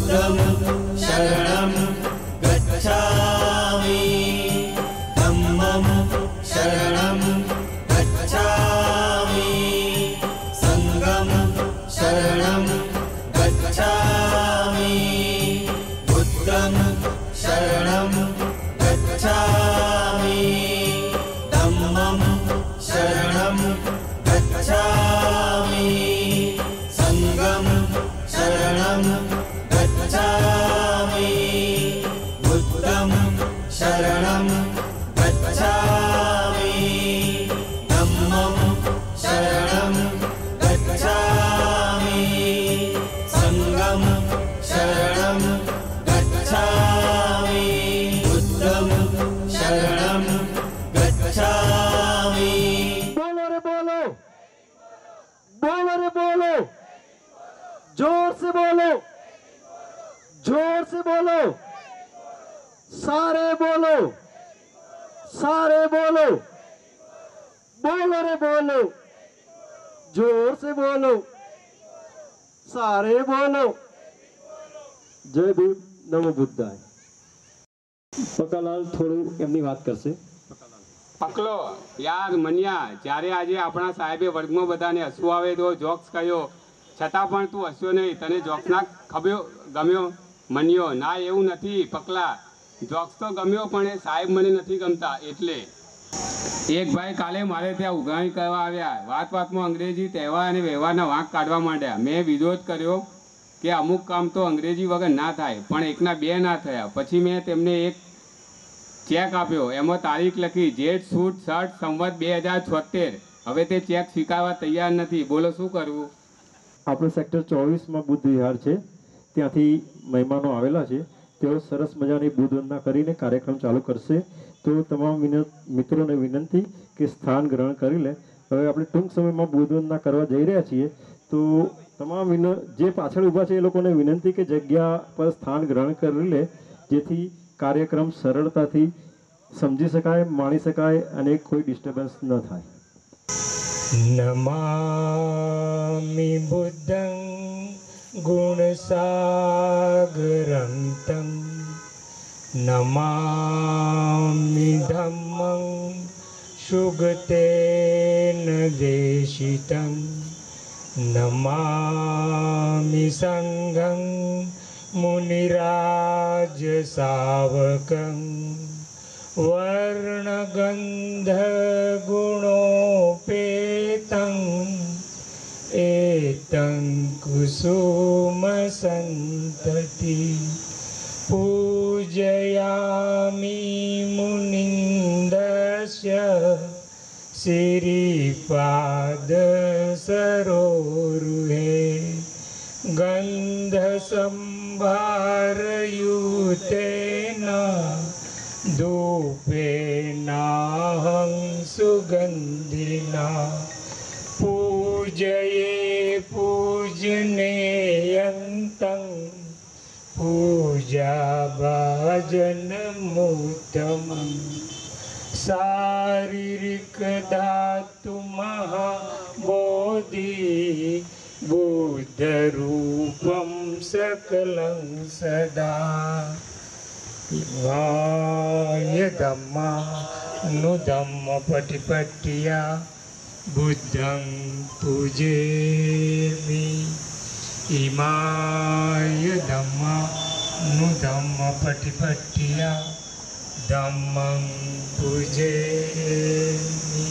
बुद्धं शरणं गच्छामि धम्मं शरणं गच्छामि संघं शरणं गच्छामि बुद्धं शरणं गच्छामि धम्मं शरणं गच्छामि संघं शरणं गच्छामि बुद्धं शरणं गच्छामि धम्मं शरणं गच्छामि संघं शरणं गच्छामि बुद्धं शरणं गच्छामि। बोलो रे बोलो, बोलो रे बोलो, जोर से बोलो, जोर से बोलो, सारे बोलो, सारे बोलो, बोलो रे बोलो, जोर से बोलो, सारे बोलो। जय भीम, नमो बुद्धाय। પકાલાલ થોડું એમની વાત કરશે। પકલો યાર મન્યા, જ્યારે આજે આપણા સાહેબે વર્ગમાં બધાને હસવું આવે તો જોક્સ કહ્યો, છતાં પણ તું હસ્યો નહીં, તને જોક્સ ના ગમ્યો? મન્યો, ના એવું નથી પકલા, જોક્સ તો ગમ્યો પણ એ સાહેબ મને નથી ગમતા એટલે। એક ભાઈ કાલે મારે ત્યાં ઉઘરાણી કરવા આવ્યા, વાત વાતમાં અંગ્રેજી તહેવાર અને વ્યવહારના વાંક કાઢવા માંડ્યા। મેં વિરોધ કર્યો કે અમુક કામ તો અંગ્રેજી વગર ના થાય, પણ એકના બે ના થયા। પછી મેં તેમને એક ચેક આપ્યો, એમાં તારીખ લખી જેઠ સુદ શર્ટ સંવત 2076। હવે તે ચેક સ્વીકારવા તૈયાર નથી, બોલો શું કરવું? આપણો સેક્ટર 24માં બુદ્ધ વિહાર છે, ત્યાંથી મહેમાનો આવેલા છે, તેઓ સરસ મજાની બુદ્ધ વંદના કરીને કાર્યક્રમ ચાલુ કરશે। તો તમામ મિત્રોને વિનંતી કે સ્થાન ગ્રહણ કરી લે। હવે આપણે ટૂંક સમયમાં બુદ્ધ વંદના કરવા જઈ રહ્યા છીએ, તો તમામ જે પાછળ ઊભા છે એ લોકોને વિનંતી કે જગ્યા પર સ્થાન ગ્રહણ કરી લે, જેથી કાર્યક્રમ સરળતાથી સમજી શકાય, માણી શકાય અને કોઈ ડિસ્ટર્બન્સ ન થાય। નમામિ બુદ્ધં ગુણસાગરં तं નમામિ ધમ્મં સુગતેન દેશિतं નમામિ સંઘં મુનિરાજ સાવકં વર્ણગંધ ગુણોપેतं એतं કુસુમ સંતતિ પૂજયામિ મુનિન્દસ્ય શ્રીપાદ સરોરુહે गन्धसंभारयुतेन धूपेनाहं सुगन्धिना पूजये पूजनेयन्तं पूजाभाजनमुत्तमं शारीरिकधातुमहाबोधि बुद्धरूपं सकलं सदा इमाय धम्मानुधम्मपटिपट्टिया बुद्धं पूजेमि इमाय धम्मानुधम्मपटिपट्टिया धम्मं पूजेमि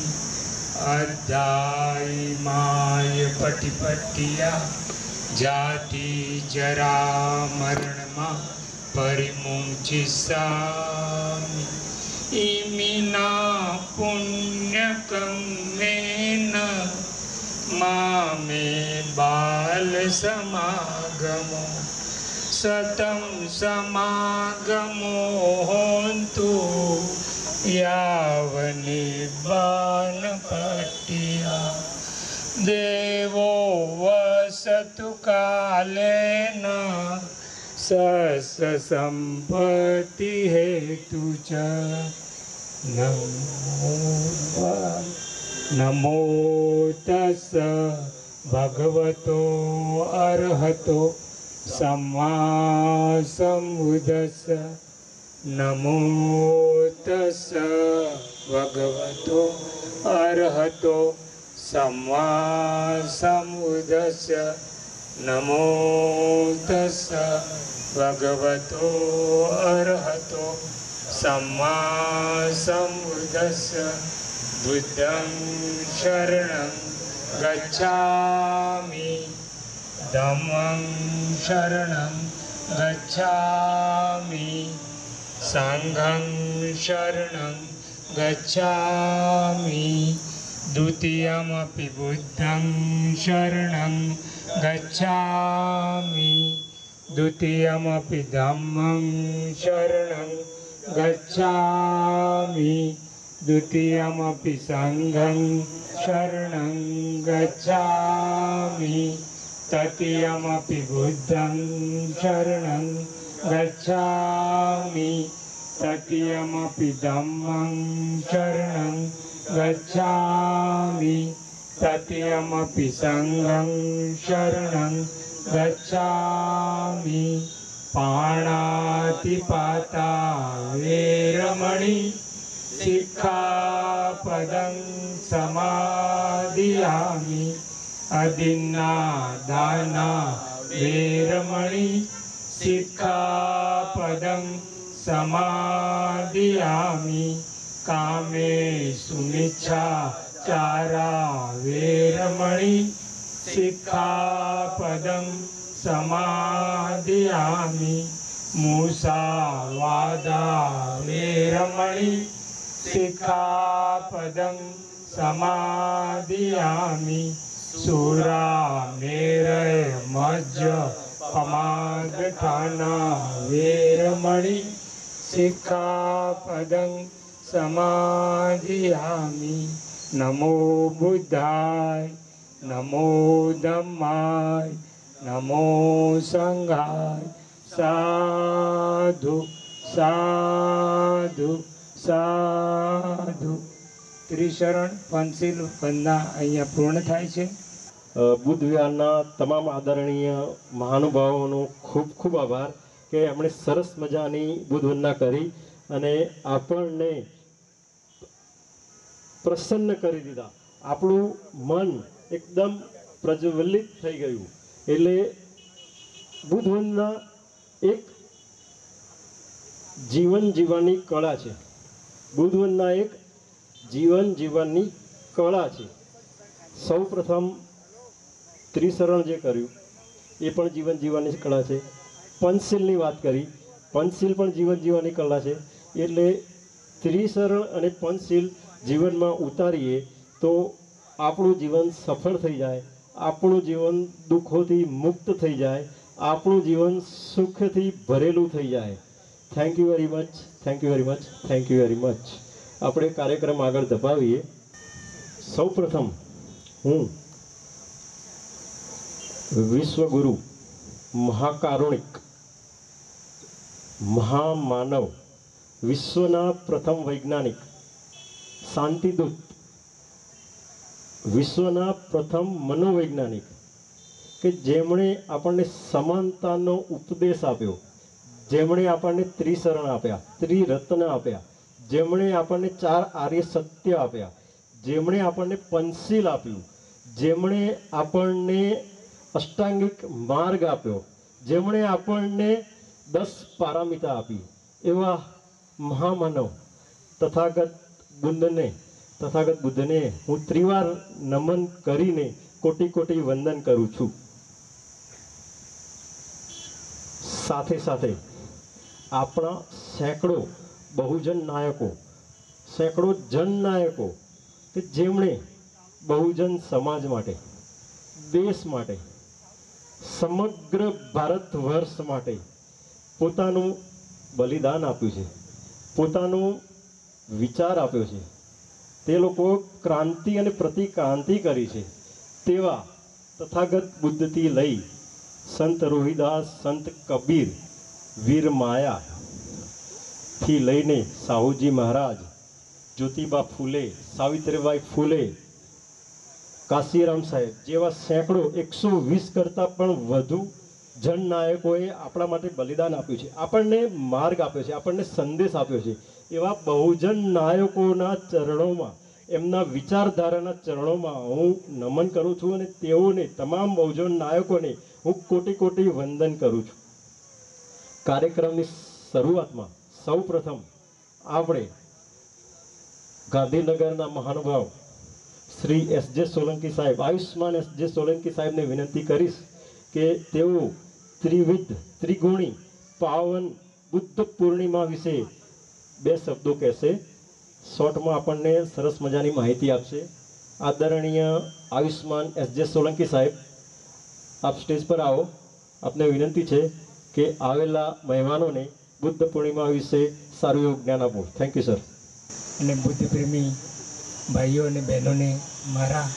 अद्धायिमाय पटिपट्टिया जाति जरा मरणमा परिमुञ्चिसामि इमिना पुण्यकम्मेन मामे बालसमागमो सतं समागमो होन्तु यावनिर्वाणपट्टिया देवो वसतु कालेन ससम्पत्ति हेतु च नमो तस्स भगवतो अरहतो सम्मा सम्बुद्धस्स नमो तस्स भगवतो अरहतो सम्मा सम्बुद्धस्स नमो तस्स भगवतो अरहतो सम्मा सम्बुद्धस्स बुद्धं शरणं गच्छामि धम्मं शरणं गच्छामि संघं शरणं गच्छामि द्वितीयमपि बुद्धं शरणं गच्छामि द्वितीयमपि धम्मं शरणं गच्छामि द्वितीयमपि संघं शरणं गच्छामि तृतीयमपि बुद्धं शरणं गच्छामि तृतीयमपि धम्मं शरणं गच्छामि तृतीयमपि संघं शरणं गच्छामि पाणातिपाता वेरमणि सिक्खापदं समादियामि अदिन्नादाना वेरमणि सिक्खापदं समादियामि कामेषु मिच्छाचारा वेरमणि सिक्खापदं समादियामि मुसावादा वेरमणि सिक्खापदं समादियामि सुरामेरय मज्ज पमादठाना वेरमणि सिक्खापदं समादियामि नमो बुद्धाय नमो धम्माय नमो संघाय साधु साधु साधु ત્રિશરણ પંચશીલ વંદના અહીંયા પૂર્ણ થાય છે. બુદ્ધ વિહારના તમામ આદરણીય મહાનુભાવોનો ખૂબ ખૂબ આભાર કે એમણે સરસ મજાની બુદ્ધ વંદના કરી અને આપણને પ્રસન્ન કરી દીધા. આપણું મન એકદમ પ્રજ્વલિત થઈ ગયું. એટલે બુદ્ધ વંદના એક જીવન જીવવાની કળા છે. બુદ્ધ વંદના એક જીવન જીવવાની કળા છે. સૌ પ્રથમ ત્રિશરણ જે કર્યું એ પણ જીવન જીવવાની કળા છે. પંચશીલની વાત કરી, પંચશીલ પણ જીવન જીવવાની કળા છે. એટલે ત્રિશરણ અને પંચશીલ જીવનમાં ઉતારીએ તો આપણું જીવન સફળ થઈ જાય, આપણું જીવન દુઃખોથી મુક્ત થઈ જાય, આપણું જીવન સુખથી ભરેલું થઈ જાય. Thank you very much, thank you very much, thank you very much. આપણે કાર્યક્રમ આગળ ધપાવીએ. સૌ પ્રથમ હું વિશ્વગુરુ, મહાકારુણિક, મહામાનવ, વિશ્વના પ્રથમ વૈજ્ઞાનિક, શાંતિદૂત, વિશ્વના પ્રથમ મનોવૈજ્ઞાનિક કે જેમણે આપણને સમાનતાનો ઉપદેશ આપ્યો, જેમણે આપણને ત્રિશરણ આપ્યા, ત્રિરત્ન આપ્યા, જેમણે આપણને 4 આર્ય સત્ય આપ્યા, જેમણે આપણને પંચશીલ આપ્યું, જેમણે આપણને અષ્ટાંગિક માર્ગ આપ્યો, જેમણે આપણને 10 પારામિતા આપી, એવા મહામાનવ તથાગત બુદ્ધને હું ત્રિવાર નમન કરીને કોટી કોટી વંદન કરું છું. સાથે સાથે આપણા સેંકડો બહુજન નાયકો, સેંકડો જનનાયકો કે જેમણે બહુજન સમાજ માટે, દેશ માટે, સમગ્ર ભારત વર્ષ માટે પોતાનું બલિદાન આપ્યું છે, પોતાનો વિચાર આપ્યો છે. તે લોકો ક્રાંતિ અને પ્રતિક્રાંતિ કરી છે. તેવા તથાગત બુદ્ધથી લઈ સંત રોહિદાસ, સંત કબીર, વીર માયાથી લઈને સાહુજી મહારાજ, જ્યોતિબા ફૂલે, સાવિત્રીબાઈ ફૂલે, કાશીરામ સાહેબ જેવા સેંકડો 120 કરતાં પણ વધુ જનનાયકોએ આપણા માટે બલિદાન આપ્યું છે, આપણને માર્ગ આપ્યો છે, આપણને સંદેશ આપ્યો છે. એવા બહુજન નાયકોના ચરણોમાં, એમના વિચારધારાના ચરણોમાં હું નમન કરું છું અને તેઓને, તમામ બહુજન નાયકોને હું કોટી કોટી વંદન કરું છું. કાર્યક્રમની શરૂઆતમાં સૌ પ્રથમ આપણે ગાંધીનગરના મહાનુભાવ શ્રી S.J. સોલંકી સાહેબ, આયુષ્માન S.J. સોલંકી સાહેબને વિનંતી કરીશ કે તેઓ ત્રિવિધ ત્રિગુણી પાવન બુદ્ધ પૂર્ણિમા વિશે 2 શબ્દો કહેશે. શોર્ટમાં આપણને સરસ મજાની માહિતી આપશે. આદરણીય આયુષ્માન S.J. સોલંકી સાહેબ, આપ સ્ટેજ પર આવો. આપને વિનંતી છે કે આવેલા મહેમાનોને બુદ્ધ પૂર્ણિમા વિશે સારું એવું જ્ઞાન આપો. Thank you sir. અને બુદ્ધ પ્રેમી ભાઈઓ અને બહેનોને મારા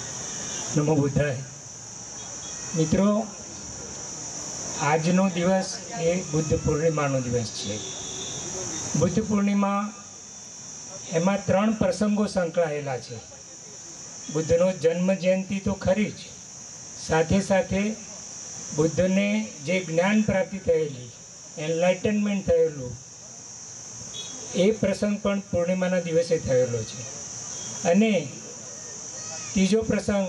નમો બુદ્ધાય. મિત્રો, આજનો દિવસ એ બુદ્ધ પૂર્ણિમાનો દિવસ છે. બુદ્ધ પૂર્ણિમા એમાં 3 પ્રસંગો સંકળાયેલા છે. બુદ્ધનો જન્મ જયંતિ તો ખરી જ, સાથે સાથે બુદ્ધને જે જ્ઞાન પ્રાપ્તિ થયેલી, એનલાઇટનમેન્ટ થયેલું, એ પ્રસંગ પણ પૂર્ણિમાના દિવસે થયેલો છે. અને ત્રીજો પ્રસંગ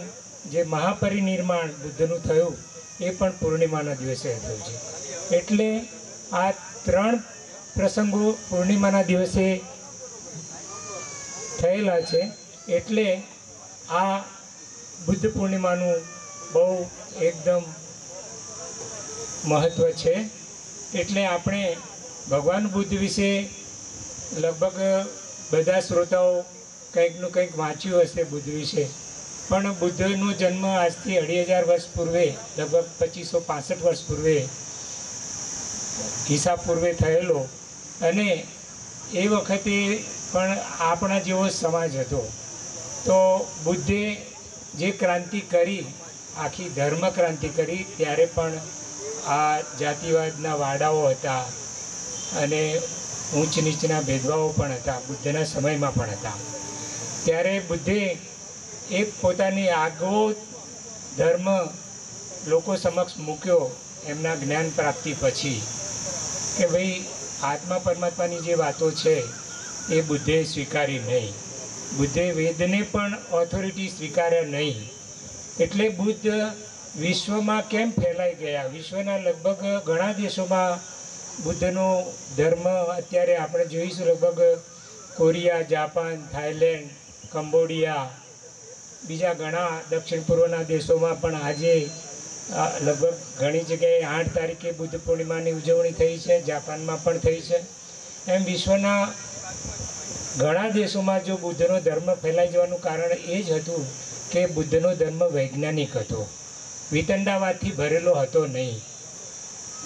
જે મહાપરિનિર્માણ બુદ્ધનું થયું એ પણ પૂર્ણિમાના દિવસે થયું છે. એટલે આ 3 પ્રસંગો પૂર્ણિમાના દિવસે થયેલા છે. એટલે આ બુદ્ધ પૂર્ણિમાનું બહુ એકદમ મહત્ત્વ છે. એટલે આપણે ભગવાન બુદ્ધ વિશે લગભગ બધા શ્રોતાઓ કંઈકનું કંઈક વાંચ્યું હશે બુદ્ધ વિશે. પણ બુદ્ધનો જન્મ આજથી 2500 વર્ષ પૂર્વે, લગભગ 2565 વર્ષ પૂર્વે, હિસાબ પૂર્વે થયેલો. અને એ વખતે પણ આપણા જેવો સમાજ હતો. તો બુદ્ધે જે ક્રાંતિ કરી, આખી ધર્મ ક્રાંતિ કરી, ત્યારે પણ આ જાતિવાદના વાડાઓ હતા અને ઊંચ નીચના ભેદભાવો પણ હતા, બુદ્ધના સમયમાં પણ હતા. ત્યારે બુદ્ધે એક પોતાની આગવો ધર્મ લોકો સમક્ષ મૂક્યો એમના જ્ઞાન પ્રાપ્તિ પછી, કે ભાઈ આત્મા પરમાત્માની જે વાતો છે એ બુદ્ધે સ્વીકારી નહીં. બુદ્ધે વેદને પણ ઓથોરિટી સ્વીકાર્યા નહીં. એટલે બુદ્ધ વિશ્વમાં કેમ ફેલાઈ ગયા? વિશ્વના લગભગ ઘણા દેશોમાં બુદ્ધનો ધર્મ અત્યારે આપણે જોઈશું. લગભગ કોરિયા, જાપાન, થાઈલેન્ડ, કંબોડિયા, બીજા ઘણા દક્ષિણ પૂર્વના દેશોમાં પણ આજે લગભગ ઘણી જગ્યાએ 8 તારીખે બુદ્ધ પૂર્ણિમાની ઉજવણી થઈ છે. જાપાનમાં પણ થઈ છે. એમ વિશ્વના ઘણા દેશોમાં જો બુદ્ધનો ધર્મ ફેલાઈ જવાનું કારણ એ જ હતું કે બુદ્ધનો ધર્મ વૈજ્ઞાનિક હતો, વિતંડાવાદથી ભરેલો હતો નહીં.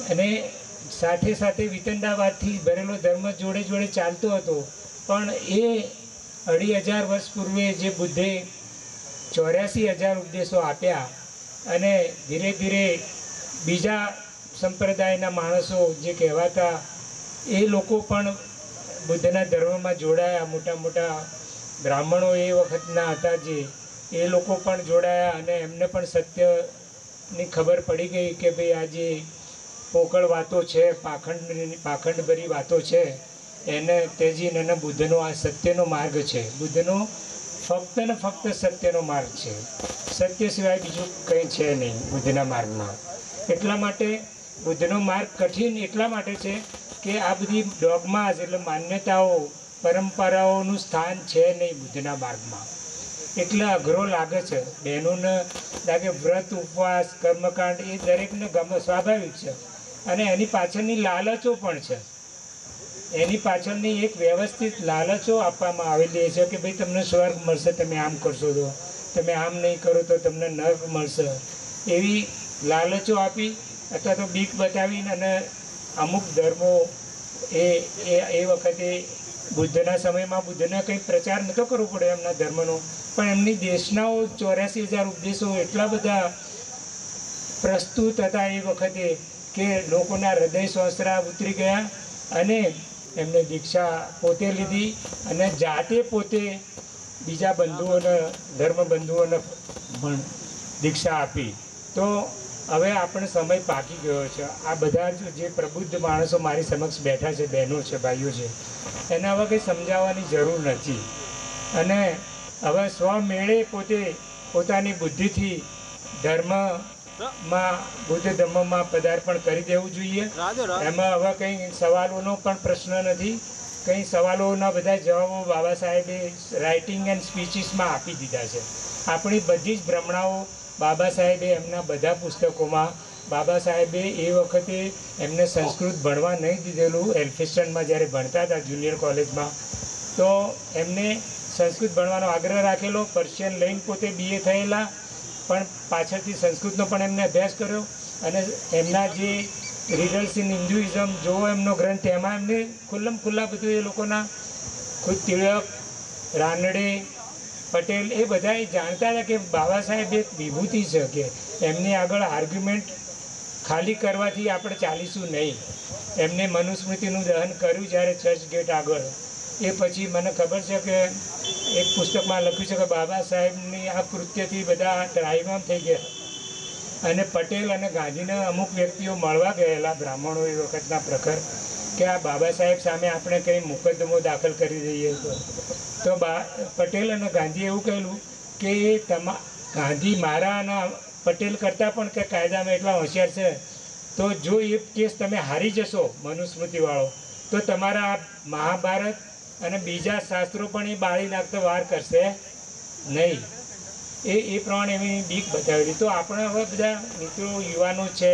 અને સાથે સાથે વિતંડાવાદથી ભરેલો ધર્મ જોડે જોડે ચાલતો હતો. પણ એ 2500 વર્ષ પૂર્વે જે બુદ્ધે 84,000 ઉપદેશો આપ્યા અને ધીરે ધીરે બીજા સંપ્રદાયના માણસો જે કહેવાતા એ લોકો પણ બુદ્ધના ધર્મમાં જોડાયા. મોટા મોટા બ્રાહ્મણો એ વખતના હતા જે, એ લોકો પણ જોડાયા અને એમને પણ સત્યની ખબર પડી ગઈ કે ભાઈ આ જે પોકળ વાતો છે, પાખંડભરી વાતો છે, એને તેજીને એને બુદ્ધનો આ સત્યનો માર્ગ છે. બુદ્ધનો ફક્ત ને ફક્ત સત્યનો માર્ગ છે. સત્ય સિવાય બીજું કંઈ છે નહીં બુદ્ધના માર્ગમાં. એટલા માટે બુદ્ધનો માર્ગ કઠિન એટલા માટે છે કે આ બધી ડોગમાસ એટલે માન્યતાઓ, પરંપરાઓનું સ્થાન છે નહીં બુદ્ધના માર્ગમાં. એટલે અઘરો લાગે છે. બહેનોને લાગે વ્રત, ઉપવાસ, કર્મકાંડ એ દરેકને ગમે, સ્વાભાવિક છે. અને એની પાછળની લાલચો પણ છે. એની પાછળની એક વ્યવસ્થિત લાલચો આપવામાં આવેલી છે કે ભાઈ તમને સ્વર્ગ મળશે, તમે આમ કરશો તો, તમે આમ નહીં કરો તો તમને નર્ક મળશે. એવી લાલચો આપી અથવા તો બીક બતાવીને અને અમુક ધર્મો એ વખતે બુદ્ધના સમયમાં બુદ્ધને કંઈ પ્રચાર નહોતો કરવો પડે એમના ધર્મનો, પણ એમની દેશનાઓ 84,000 ઉપદેશો એટલા બધા પ્રસ્તુત હતા એ વખતે કે લોકોના હૃદય સ્વસ્ત્રા ઉતરી ગયા અને એમને દીક્ષા પોતે લીધી અને જાતે પોતે બીજા બંધુઓને, ધર્મ બંધુઓને પણ દીક્ષા આપી. તો હવે આપણે સમય પાકી ગયો છે. આ બધા જ જે પ્રબુદ્ધ માણસો મારી સમક્ષ બેઠા છે, બહેનો છે, ભાઈઓ છે, એને હવે કંઈ સમજાવવાની જરૂર નથી. અને હવે સ્વમેળે પોતે પોતાની બુદ્ધિથી ધર્મમાં બુદ્ધ ધર્મમાં પદાર્પણ કરી દેવું જોઈએ. એમાં હવે કંઈ સવાલોનો પણ પ્રશ્ન નથી. કંઈ સવાલોના બધા જવાબો બાબા સાહેબે રાઇટિંગ એન્ડ સ્પીચીસમાં આપી દીધા છે. આપણી બધી જ ભ્રમણાઓ બાબા સાહેબે એમના બધા પુસ્તકોમાં, બાબા સાહેબે એ વખતે એમને સંસ્કૃત ભણવા નહીં દીધેલું. એલ્ફિસ્ટનમાં જ્યારે ભણતા હતા જુનિયર કોલેજમાં, તો એમને સંસ્કૃત ભણવાનો આગ્રહ રાખેલો. પર્શિયન લઈને પોતે BA થયેલા, પણ પાછળથી સંસ્કૃતનો પણ એમને અભ્યાસ કર્યો. અને એમના જે રીડલ્સ ઇન હિન્દુઇઝમ જોવો એમનો ગ્રંથ, એમાં એમને ખુલ્લમ ખુલ્લા બધું એ લોકોના ખુદ તિલક, રાનડે, પટેલ એ બધા જાણતા હતા કે બાબા સાહેબ એક વિભૂતિ છે, કે એમની આગળ આર્ગ્યુમેન્ટ ખાલી કરવાથી આપણે ચાલીશું નહીં. એમને મનુસ્મૃતિનું દહન કર્યું જ્યારે ચર્ચ ગેટ આગળ, એ પછી મને ખબર છે કે એક પુસ્તકમાં લખ્યું છે કે બાબા સાહેબની આ કૃત્યથી બધા ત્રાહિમામ થઈ ગયા. અને પટેલ અને ગાંધીના અમુક વ્યક્તિઓ મળવા ગયેલા, બ્રાહ્મણો એ વખતના પ્રખર, કે આ બાબા સાહેબ સામે આપણે કંઈ મુકદ્દમો દાખલ કરી દઈએ. તો પટેલ અને ગાંધીએ એવું કહેલું કે ગાંધી મારા અને પટેલ કરતાં પણ કે કાયદામાં એટલા હોશિયાર છે, તો જો એ કેસ તમે હારી જશો મનુસ્મૃતિવાળો, તો તમારા મહાભારત અને બીજા શાસ્ત્રો પણ એ બાળી નાખતો વાર કરશે નહીં. એ પ્રમાણે એમની બીક બતાવેલી. તો આપણે હવે બધા મિત્રો યુવાનો છે,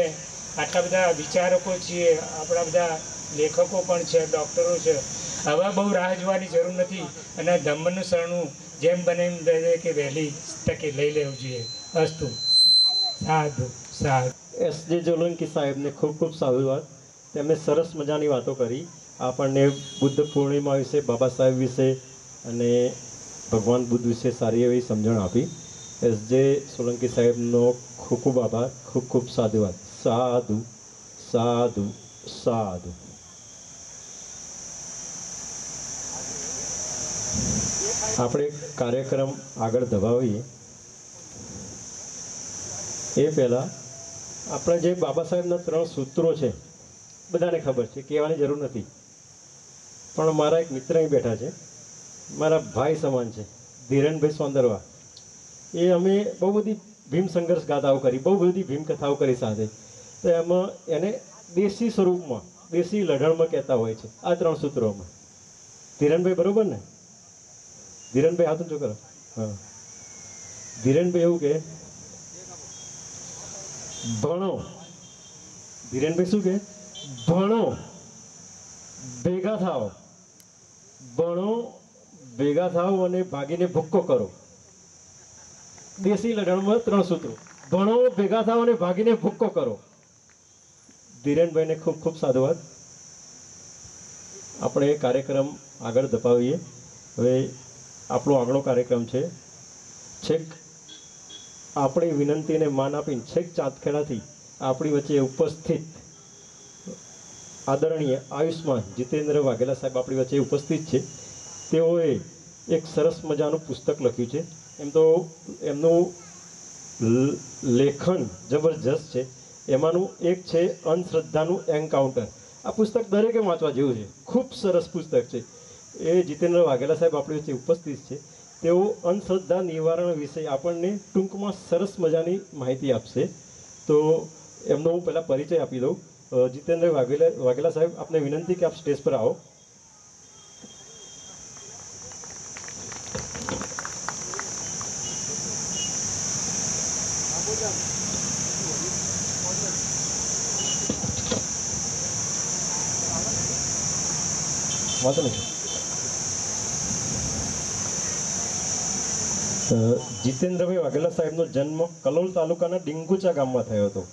આટલા બધા વિચારકો છીએ, આપણા બધા લેખકો પણ છે, ડૉક્ટરો છે. હવે બહુ રાહ જોવાની જરૂર નથી. અને ધમ્મનું શરણું જેમ બને એમ રહે કે વહેલી તકે લઈ લેવું જોઈએ. અસ્તુ. સાધુ સાધુ. SJ સોલંકી સાહેબને ખૂબ ખૂબ સાધુવાદ. તેમણે સરસ મજાની વાતો કરી આપણને, બુદ્ધ પૂર્ણિમા વિશે, બાબા સાહેબ વિશે અને ભગવાન બુદ્ધ વિશે સારી એવી સમજણ આપી. SJ સોલંકી સાહેબનો ખૂબ ખૂબ આભાર, ખૂબ ખૂબ સાધુવાદ. સાધુ સાધુ સાધુ. આપણે કાર્યક્રમ આગળ ધપાવીએ એ પહેલાં આપણે જે બાબા સાહેબના 3 સૂત્રો છે બધાને ખબર છે, કહેવાની જરૂર નથી. પણ મારા એક મિત્ર અહીં બેઠા છે, મારા ભાઈ સમાન છે, ધીરણભાઈ સોંદરવા. એ અમે બહુ બધી ભીમ સંઘર્ષ ગાથાઓ કરી, બહુ બધી ભીમ કથાઓ કરી સાથે. તો એમાં એને દેશી સ્વરૂપમાં, દેશી લઢણમાં કહેતા હોય છે આ 3 સૂત્રોમાં. ધીરણભાઈ બરોબર ને? ધીરણભાઈ હાથ ઊંચો કરો. હા, ધીરણભાઈ એવું કે ભણો. ધીરણભાઈ શું કે? ભણો, ભેગા થાઓ. ભણો, ભેગા થાઓ અને ભાગીને ભૂક્કો કરો. દેશી લઢણમાં 3 સૂત્રો. ભણો, ભેગા થાઓ અને ભાગીને ભૂક્કો કરો. ધીરેનભાઈને ખૂબ ખૂબ સાધુવાદ. આપણે કાર્યક્રમ આગળ ધપાવીએ. હવે આપણો આગળનો કાર્યક્રમ છે, છેક આપણી વિનંતીને માન આપીને છેક ચાંદખેડાથી આપણી વચ્ચે ઉપસ્થિત આદરણીય આયુષ્માન જીતેન્દ્ર વાઘેલા સાહેબ આપણી વચ્ચે ઉપસ્થિત છે. તેઓએ એક સરસ મજાનું પુસ્તક લખ્યું છે. એમ તો એમનું લેખન જબરજસ્ત છે. એમાંનું એક છે અંધશ્રદ્ધાનું એન્કાઉન્ટર. આ પુસ્તક દરેકે વાંચવા જેવું છે, ખૂબ સરસ પુસ્તક છે. એ જીતેન્દ્ર વાઘેલા સાહેબ આપણી વચ્ચે ઉપસ્થિત છે. તેઓ અંધશ્રદ્ધા નિવારણ વિશે આપણને ટૂંકમાં સરસ મજાની માહિતી આપશે. તો એમનો હું પહેલાં પરિચય આપી દઉં. જીતેન્દ્ર વાઘેલા સાહેબ, આપને વિનંતી કે આપ સ્ટેજ પર આવો. વાંચો નહીં. જીતેન્દ્રભાઈ વાઘેલા સાહેબનો જન્મ કલોલ તાલુકાના ડીંગુચા ગામમાં થયો હતો.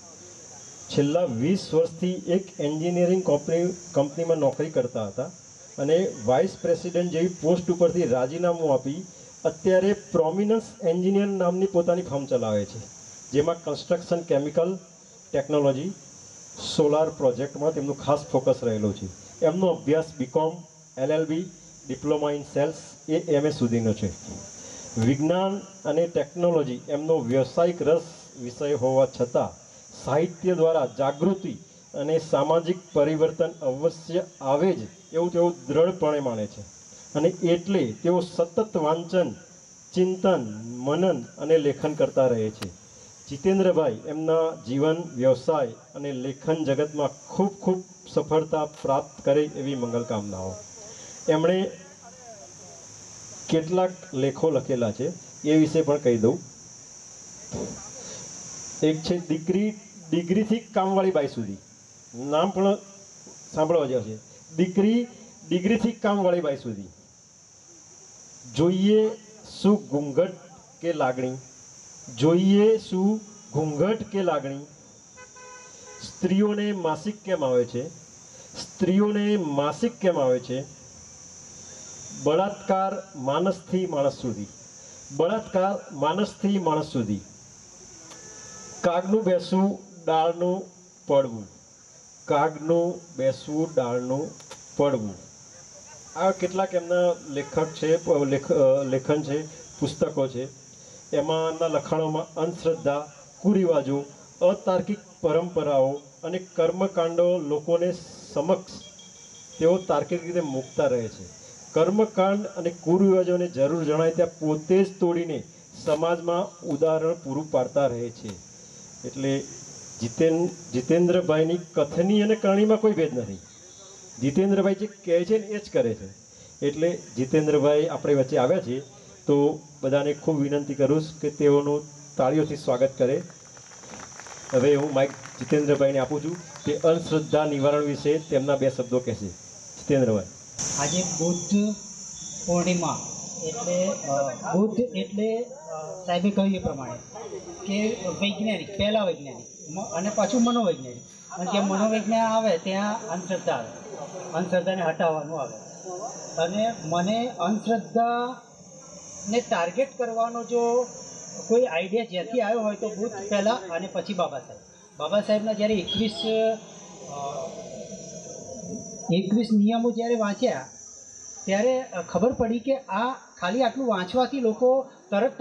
છેલ્લા 20 વર્ષથી એક એન્જિનિયરિંગ કંપનીમાં નોકરી કરતા હતા અને વાઇસ પ્રેસિડેન્ટ જેવી પોસ્ટ ઉપરથી રાજીનામું આપી અત્યારે પ્રોમિનન્સ એન્જિનિયર નામની પોતાની ફર્મ ચલાવે છે, જેમાં કન્સ્ટ્રક્શન, કેમિકલ ટેકનોલોજી, સોલાર પ્રોજેક્ટમાં તેમનું ખાસ ફોકસ રહેલું છે. એમનો અભ્યાસ BCom, LLB, diploma in sales એ MS સુધીનો છે. વિજ્ઞાન અને ટેકનોલોજી એમનો વ્યવસાયિક રસ વિષય હોવા છતાં સાહિત્ય દ્વારા જાગૃતિ અને સામાજિક પરિવર્તન અવશ્ય આવે જ એવું તેઓ દ્રઢપણે માને છે અને એટલે તેઓ સતત વાંચન, ચિંતન, મનન અને લેખન કરતા રહે છે. જીતેન્દ્રભાઈ એમના જીવન, વ્યવસાય અને લેખન જગતમાં ખૂબ ખૂબ સફળતા પ્રાપ્ત કરે એવી મંગલકામનાઓ. એમણે કેટલાક લેખો લખેલા છે એ વિશે પણ કહી દઉં. એક છે ડિગ્રીથી કામવાળી બાઈ સુધી. નામ પણ સાંભળવા જેવું છે. ડિગ્રીથી કામવાળી બાઈ સુધી. જોઈએ શું ઘૂંઘટ કે લાગણી, જોઈએ શું ઘૂંઘટ કે લાગણી. સ્ત્રીઓને માસિક કેમ આવે છે, સ્ત્રીઓને માસિક કેમ આવે છે. બળાત્કાર માણસથી માણસ સુધી, બળાત્કાર માણસથી માણસ સુધી. કાગનું બેસવું ડાળનું પડવું, કાગનું બેસવું ડાળનું પડવું. આ કેટલાક એમના લેખક છે, લેખન છે, પુસ્તકો છે. એમાંના લખાણોમાં અંધશ્રદ્ધા, કુરિવાજો, અતાર્કિક પરંપરાઓ અને કર્મકાંડો લોકોને સમક્ષ તેઓ તાર્કિક રીતે મૂકતા રહે છે. કર્મકાંડ અને કુરિવાજોને જરૂર જણાય ત્યાં પોતે જ તોડીને સમાજમાં ઉદાહરણ પૂરું પાડતા રહે છે. એટલે જીતેન્દ્રભાઈની કથની અને કરણીમાં કોઈ ભેદ નથી. જીતેન્દ્રભાઈ જે કહે છે ને એ જ કરે છે. એટલે જીતેન્દ્રભાઈ આપણી વચ્ચે આવ્યા છે તો બધાને ખૂબ વિનંતી કરું કે તેઓનું તાળીઓથી સ્વાગત કરે. હવે હું માઇક જીતેન્દ્રભાઈને આપું છું તે અંધશ્રદ્ધા નિવારણ વિશે તેમના 2 શબ્દો કહેશે. જીતેન્દ્રભાઈ. આજે બુદ્ધ પૂર્ણિમા એટલે બુદ્ધ એટલે સાહેબે કહ્યું એ પ્રમાણે કે વૈજ્ઞાનિક, પહેલા વૈજ્ઞાનિક અને પાછું મનોવૈજ્ઞાનિક. અને જ્યાં મનોવૈજ્ઞાનિક આવે ત્યાં અંધશ્રદ્ધા આવે, અંધશ્રદ્ધાને હટાવવાનું આવે. અને મને અંધશ્રદ્ધાને ટાર્ગેટ કરવાનો જો કોઈ આઈડિયા જ્યાંથી આવ્યો હોય તો બુદ્ધ પહેલાં અને પછી બાબા સાહેબ. બાબા સાહેબના જ્યારે 21 નિયમો જ્યારે વાંચ્યા ત્યારે ખબર પડી કે આ ખાલી આટલું વાંચવાથી લોકો તરત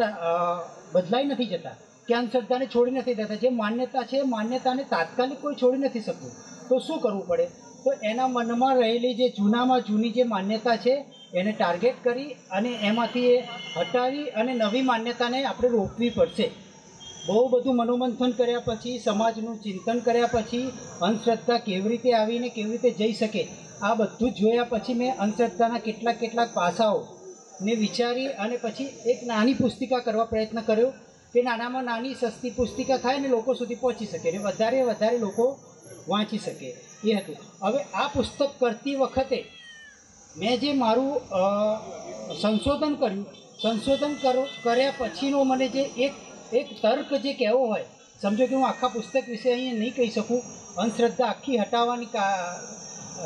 બદલાઈ નથી જતા, કે અંધશ્રદ્ધાને છોડી નથી દેતા. જે માન્યતા છે માન્યતાને તાત્કાલિક કોઈ છોડી નથી શકતું. તો શું કરવું પડે? તો એના મનમાં રહેલી જે જૂનામાં જૂની જે માન્યતા છે એને ટાર્ગેટ કરી અને એમાંથી એ હટાવી અને નવી માન્યતાને આપણે રોકવી પડશે. બહુ બધું મનોમંથન કર્યા પછી, સમાજનું ચિંતન કર્યા પછી અંધશ્રદ્ધા કેવી રીતે આવીને કેવી રીતે જઈ શકે આ બધું જ જોયા પછી મેં અંધશ્રદ્ધાના કેટલાક પાસાઓને વિચારી અને પછી એક નાની પુસ્તિકા કરવા પ્રયત્ન કર્યો કે નાનામાં નાની સસ્તી પુસ્તિકા થાય ને લોકો સુધી પહોંચી શકે ને વધારે લોકો વાંચી શકે એ હતું. હવે આ પુસ્તક કરતી વખતે મેં જે મારું સંશોધન કર્યા પછીનો મને જે એક તર્ક જે કહેવો હોય, સમજો કે હું આખા પુસ્તક વિશે અહીંયા નહીં કહી શકું, અંધશ્રદ્ધા આખી હટાવવાની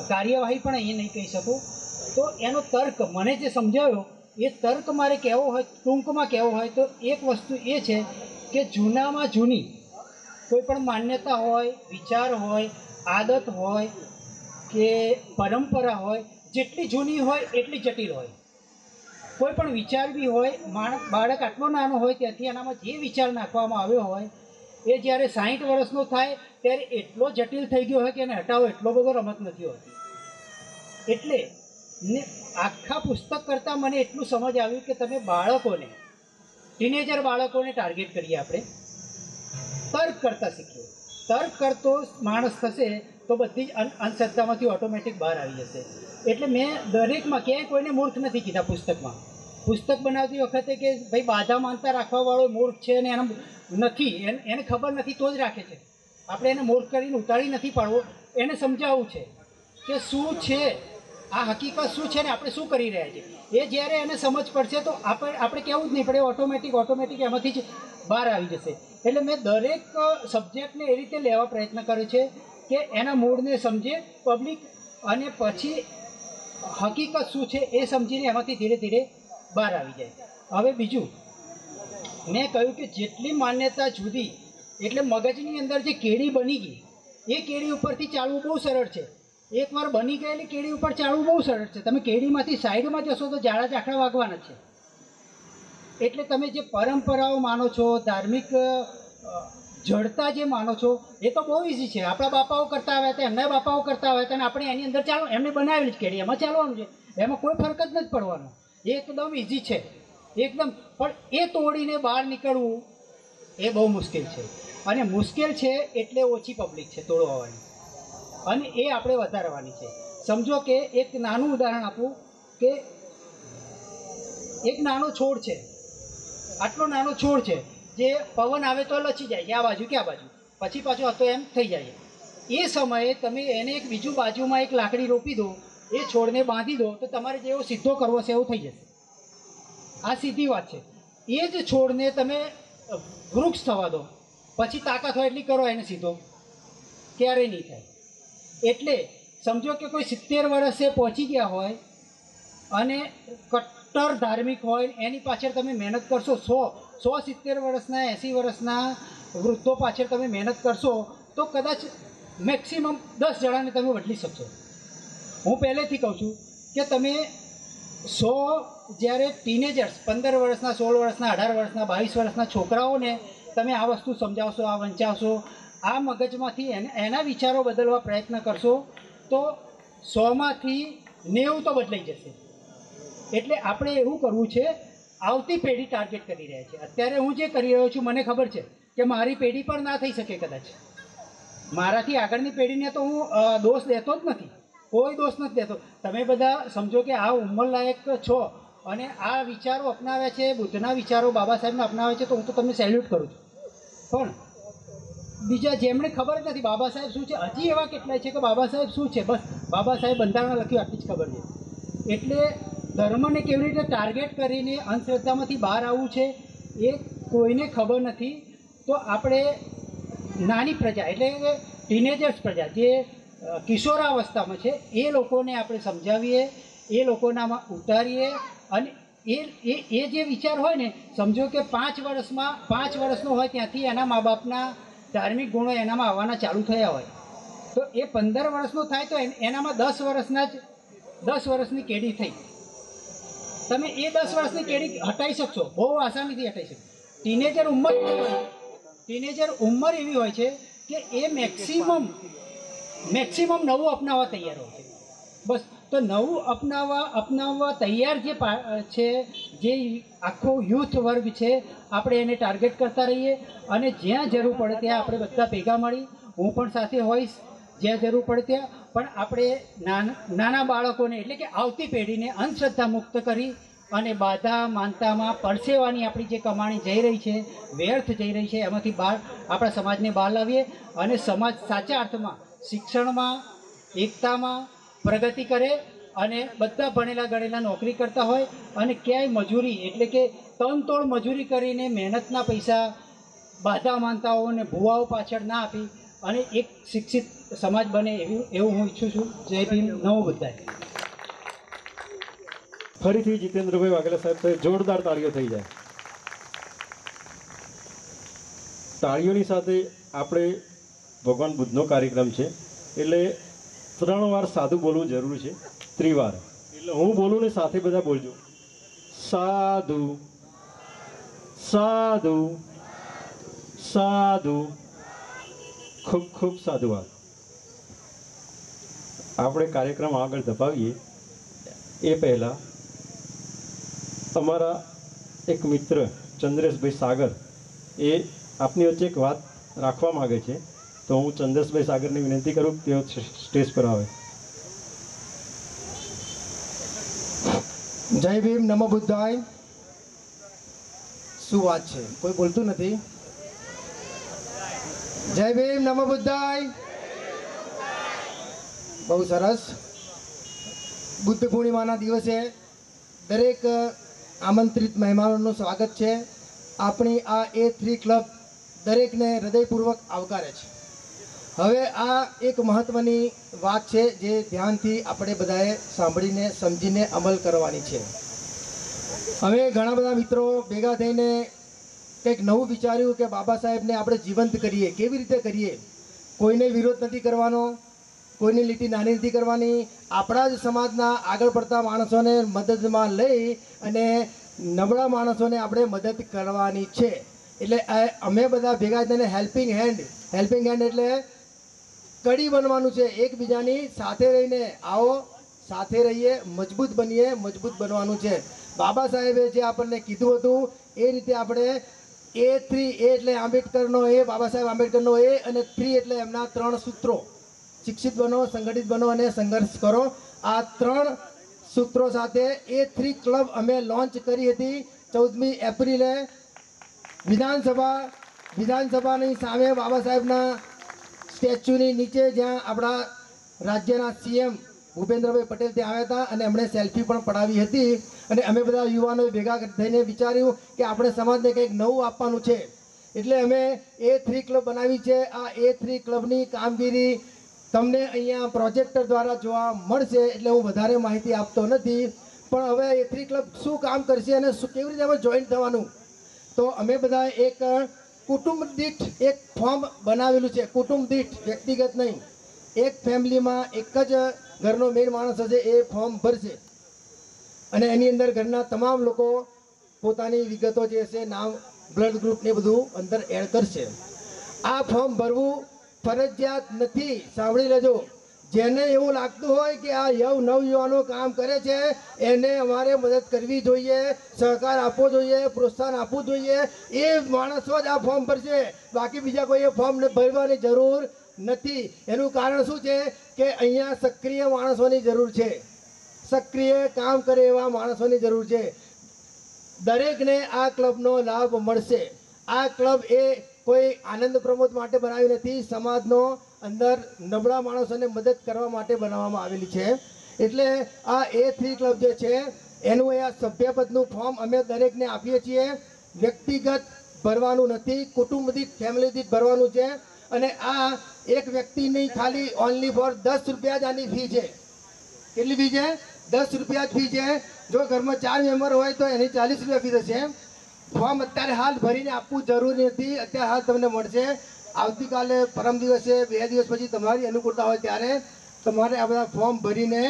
કાર્યવાહી પણ અહીંયા નહીં કહી શકું, તો એનો તર્ક મને જે સમજાયો એ તર્ક મારે કહેવો હોય, ટૂંકમાં કહેવો હોય તો એક વસ્તુ એ છે કે જૂનામાં જૂની કોઈ પણ માન્યતા હોય, વિચાર હોય, આદત હોય કે પરંપરા હોય, જેટલી જૂની હોય એટલી જટિલ હોય. કોઈ પણ વિચાર બી હોય, બાળક આટલો નાનો હોય ત્યાંથી એનામાં જે વિચાર નાખવામાં આવ્યો હોય એ જ્યારે 60 વર્ષનો થાય ત્યારે એટલો જટિલ થઈ ગયો હોય કે એને હટાવો એટલો બધો રમત નથી હોતી. એટલે ને આખા પુસ્તક કરતાં મને એટલું સમજ આવ્યું કે તમે બાળકોને, ટીનેજર બાળકોને ટાર્ગેટ કરીએ, આપણે તર્ક કરતા શીખીએ. તર્ક કરતો માણસ થશે તો બધી જ અંધશ્રદ્ધામાંથી ઓટોમેટિક બહાર આવી જશે. એટલે મેં દરેકમાં ક્યાંય કોઈને મૂર્ખ નથી કીધા પુસ્તકમાં. પુસ્તક બનાવતી વખતે કે ભાઈ બાધા માનતા રાખવાવાળો મૂર્ખ છે અને એના નથી, એને ખબર નથી તો જ રાખે છે. આપણે એને મૂર્ખ કરીને ઉતારી નથી પાડવો, એને સમજાવવું છે કે શું છે આ હકીકત, શું છે ને આપણે શું કરી રહ્યા છીએ. એ જ્યારે એને સમજ પડશે તો આપણે કહેવું જ નહીં પડે, ઓટોમેટિક એમાંથી જ બહાર આવી જશે. એટલે મેં દરેક સબ્જેક્ટને એ રીતે લેવા પ્રયત્ન કર્યો છે કે એના મૂળને સમજે પબ્લિક અને પછી હકીકત શું છે એ સમજીને એમાંથી ધીરે ધીરે બહાર આવી જાય. હવે બીજું મેં કહ્યું કે જેટલી માન્યતા જુદી, એટલે મગજની અંદર જે કેડી બની ગઈ એ કેડી ઉપરથી ચાલવું બહુ સરળ છે. એકવાર બની ગયેલી કેડી ઉપર ચાલવું બહુ સરળ છે. તમે કેડીમાંથી સાઈડમાં જશો તો ઝાડા ઝાખરા વાગવાના છે. એટલે તમે જે પરંપરાઓ માનો છો, ધાર્મિક જડતા જે માનો છો એ તો બહુ ઇઝી છે. આપણા બાપાઓ કરતા આવ્યા હતા, એમના બાપાઓ કરતા આવ્યા હતા, અને આપણે એની અંદર ચાલો, એમને બનાવેલી જ કેડી એમાં ચાલવાનું છે. એમાં કોઈ ફરક જ નથી પડવાનો. એ એકદમ ઇઝી છે એકદમ. પણ એ તોડીને બહાર નીકળવું એ બહુ મુશ્કેલ છે. અને મુશ્કેલ છે એટલે ઓછી પબ્લિક છે તોડવાની, અને એ આપણે વધારવાની છે. સમજો કે એક નાનું ઉદાહરણ આપું કે એક નાનો છોડ છે, આટલો નાનો છોડ છે જે પવન આવે તો લચી જાય છે આ બાજુ કે આ બાજુ, પછી પાછો હતો એમ થઈ જાય. એ સમયે તમે એને એક બીજું બાજુમાં એક લાકડી રોપી દો, એ છોડને બાંધી દો, તો તમારે જેવો સીધો કરવો છે એવું થઈ જશે. આ સીધી વાત છે. એ જ છોડને તમે વૃક્ષ થવા દો, પછી તાકાત હોય એટલી કરો એને સીધો, ક્યારેય નહીં થાય. એટલે સમજો કે કોઈ 70 વર્ષે પહોંચી ગયા હોય અને કટ્ટર ધાર્મિક હોય, એની પાછળ તમે મહેનત કરશો, 170 વર્ષના 80 વર્ષના વૃદ્ધો પાછળ તમે મહેનત કરશો તો કદાચ મેક્સિમમ 10 જણાને તમે બદલી શકશો. હું પહેલેથી કહું છું કે તમે 100 જ્યારે ટીનેજર્સ 15 વર્ષના 16 વર્ષના 18 વર્ષના 22 વર્ષના છોકરાઓને તમે આ વસ્તુ સમજાવશો, આ વંચાવશો, આ મગજમાંથી એના વિચારો બદલવા પ્રયત્ન કરશો તો 100માંથી 90 તો બદલાઈ જશે. એટલે આપણે એવું કરવું છે, આવતી પેઢી ટાર્ગેટ કરી રહ્યા છે. અત્યારે હું જે કરી રહ્યો છું મને ખબર છે કે મારી પેઢી પણ ના થઈ શકે કદાચ. મારાથી આગળની પેઢીને તો હું દોષ દેતો જ નથી, કોઈ દોષ નથી દેતો. તમે બધા સમજો કે આ ઉંમરલાયક છો અને આ વિચારો અપનાવ્યા છે, બુદ્ધના વિચારો બાબા સાહેબને અપનાવ્યા છે, તો હું તો તમને સેલ્યુટ કરું છું. પણ બીજા જેમણે ખબર જ નથી બાબા સાહેબ શું છે, હજી એવા કેટલાય છે કે બાબા સાહેબ શું છે, બસ બાબા સાહેબ બંધારણ લખ્યું આટલી જ ખબર છે. એટલે ધર્મને કેવી રીતે ટાર્ગેટ કરીને અંધશ્રદ્ધામાંથી બહાર આવવું છે એ કોઈને ખબર નથી. તો આપણે નાની પ્રજા એટલે કે ટીનેજર્સ પ્રજા જે કિશોરાવસ્થામાં છે એ લોકોને આપણે સમજાવીએ, એ લોકોનામાં ઉતારીએ. અને એ જે વિચાર હોય ને, સમજો કે 5 વર્ષનો હોય ત્યાંથી એના મા બાપના ધાર્મિક ગુણો એનામાં આવવાના ચાલુ થયા હોય, તો એ 15 વર્ષનો થાય તો એનામાં 10 વર્ષની કેડી થઈ. તમે એ 10 વર્ષની કેડી હટાવી શકશો, બહુ આસાનીથી હટાવી શકશો. ટીનેજર ઉંમર એવી હોય છે કે એ મેક્સિમમ નવું અપનાવવા તૈયાર હોય છે. બસ તો નવું અપનાવવા તૈયાર જે છે, જે આખો યુથ વર્ગ છે, આપણે એને ટાર્ગેટ કરતા રહીએ. અને જ્યાં જરૂર પડે ત્યાં આપણે બધા ભેગા મળી, હું પણ સાથે હોઈશ જ્યાં જરૂર પડે ત્યાં. પણ આપણે નાના બાળકોને એટલે કે આવતી પેઢીને અંધશ્રદ્ધા મુક્ત કરી અને બાધા માનતામાં પરસેવાની આપણી જે કમાણી જઈ રહી છે, વ્યર્થ જઈ રહી છે, એમાંથી બહાર આપણા સમાજને બહાર લાવીએ અને સમાજ સાચા અર્થમાં શિક્ષણમાં, એકતામાં પ્રગતિ કરે અને બધા ભણેલા ગણેલા નોકરી કરતા હોય અને ક્યાંય મજૂરી એટલે કે તનતોડ મજૂરી કરીને મહેનતના પૈસા બાધા માનતાઓને ભુવાઓ પાછળ ના આપી અને એક શિક્ષિત સમાજ બને એવું હું ઈચ્છું છું. જય ભીમ, નમો બુદ્ધાય. ફરીથી જીતેન્દ્રભાઈ વાઘેલા સાહેબ તો જોરદાર તાળીઓ થઈ જાય. તાળીઓની સાથે આપણે ભગવાન બુદ્ધનો કાર્યક્રમ છે એટલે 3 વાર સાદું બોલવું જરૂરી છે, 3 વાર. એટલે હું બોલું ને સાથે બધા બોલજો. સાધુ સાધુ સાધુ. ખૂબ ખૂબ સાધુવાદ. આપણે કાર્યક્રમ આગળ ધપાવીએ એ પહેલાં અમારા એક મિત્ર ચંદ્રેશભાઈ સાગર એ આપની વચ્ચે એક વાત રાખવા માગે છે, તો હું ચંદ્રેશભાઈ સાગરને વિનંતી કરું કે તેઓ સ્ટેજ પર આવે. જય ભીમ, નમો બુદ્ધાય. શું વાત છે, કોઈ બોલતું નથી. જય ભીમ, નમો બુદ્ધાય. બહુ સરસ. બુદ્ધ પૂર્ણિમાના દિવસે દરેક આમંત્રિત મહેમાનોનું સ્વાગત છે. આપણી આ A3 ક્લબ દરેકને હૃદયપૂર્વક આવકારે છે. હવે આ એક મહત્ત્વની વાત છે જે ધ્યાનથી આપણે બધાએ સાંભળીને સમજીને અમલ કરવાની છે. અમે ઘણા બધા મિત્રો ભેગા થઈને કંઈક નવું વિચાર્યું કે બાબા સાહેબને આપણે જીવંત કરીએ. કેવી રીતે કરીએ? કોઈને વિરોધ નથી કરવાનો, કોઈની લીટી નાની નથી કરવાની. આપણા જ સમાજના આગળ પડતા માણસોને મદદમાં લઈ અને નબળા માણસોને આપણે મદદ કરવાની છે. એટલે અમે બધા ભેગા થઈને હેલ્પિંગ હેન્ડ એટલે કડી બનવાનું છે, એકબીજાની સાથે રહીને આવો, સાથે રહીએ, મજબૂત બનીએ, મજબૂત બનવાનું છે. બાબા સાહેબે જે આપણને કીધું હતું એ રીતે આપણે A3 એટલે આંબેડકરનો એ, બાબા સાહેબ આંબેડકરનો એ, અને 3 એટલે એમના 3 સૂત્રો, શિક્ષિત બનો, સંગઠિત બનો અને સંઘર્ષ કરો. આ 3 સૂત્રો સાથે A3 ક્લબ અમે લોન્ચ કરી હતી 14મી એપ્રિલે વિધાનસભાની સામે બાબા સાહેબના સ્ટેચ્યુની નીચે, જ્યાં આપણા રાજ્યના CM ભૂપેન્દ્રભાઈ પટેલ ત્યાં આવ્યા હતા અને એમણે સેલ્ફી પણ પડાવી હતી. અને અમે બધા યુવાનોએ ભેગા થઈને વિચાર્યું કે આપણે સમાજને કંઈક નવું આપવાનું છે, એટલે અમે A3 ક્લબ બનાવી છે. આ A3 ક્લબની કામગીરી તમને અહીંયા પ્રોજેક્ટર દ્વારા જોવા મળશે, એટલે હું વધારે માહિતી આપતો નથી. પણ હવે A3 ક્લબ શું કામ કરશે અને કેવી રીતે અમે જોઈન થવાનું, તો અમે બધા એક કુટુંબ દીઠ એક ફોર્મ બનાવેલું છે. કુટુંબ દીઠ, વ્યક્તિગત નહીં. એક ફેમિલીમાં એક જ ઘરનો મેઇન માણસ હશે, એ ફોર્મ ભરશે અને એની અંદર ઘરના તમામ લોકો પોતાની વિગતો જે હશે, નામ, બ્લડ ગ્રુપ ને બધું અંદર એડ કરશે. આ ફોર્મ ભરવું ફરજિયાત નથી, સાંભળી લેજો. જેને એવું લાગતું હોય કે આ નવયુવાનો કામ કરે છે, એને અમારે મદદ કરવી જોઈએ, સહકાર આપવો જોઈએ, પ્રોત્સાહન આપવું જોઈએ, એ માણસો જ આ ફોર્મ ભરશે. બાકી બીજા કોઈએ ફોર્મ ભરવાની જરૂર નથી. એનું કારણ શું છે કે અહીંયા સક્રિય માણસોની જરૂર છે, સક્રિય કામ કરે એવા માણસોની જરૂર છે. દરેકને આ ક્લબનો લાભ મળશે. આ ક્લબ એ કોઈ આનંદ પ્રમોદ માટે બનાવી નથી, સમાજનો અંદર નબળા માણસોને મદદ કરવા માટે બનાવવામાં આવેલી છે. એટલે આ A3 ક્લબ જે છે એનું એ સભ્યપદનું ફોર્મ અમે દરેકને આપીએ છીએ. વ્યક્તિગત ભરવાનું નથી, કુટુંબ દીઠ, ફેમિલી દીઠ ભરવાનું છે. અને આ એક વ્યક્તિની ખાલી ઓનલી ફોર 10 રૂપિયા જ આની ફી છે. કેટલી ફી છે? 10 રૂપિયા જ ફી છે. જો ઘરમાં 4 મેમ્બર હોય તો એની 40 રૂપિયા ફી થશે. ફોર્મ અત્યારે હાલ ભરીને આપવું જરૂરી નથી, અત્યારે હાલ તમને મળશે. આવતીકાલે, પરમ દિવસે, 2 દિવસ પછી તમારી અનુકૂળતા હોય ત્યારે તમારે આ બધા ફોર્મ ભરીને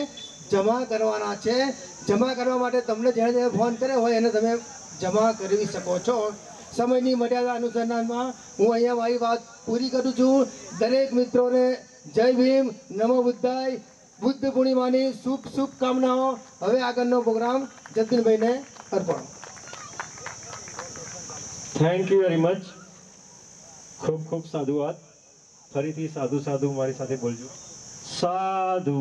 જમા કરવાના છે. જમા કરવા માટે તમને જેણે ફોન કર્યો હોય એને તમે જમા કરી શકો છો. સમયની મર્યાદા અનુસંધાનમાં હું અહીંયા મારી વાત પૂરી કરું છું. દરેક મિત્રોને જય ભીમ, નમો બુદ્ધાય, બુદ્ધ પૂર્ણિમાની શુભકામનાઓ. હવે આગળનો પ્રોગ્રામ જતીનભાઈને અર્પણ. Thank you very much. ખૂબ ખૂબ સાધુવાદ. ફરીથી સાધુ સાધુ મારી સાથે બોલજો. સાધુ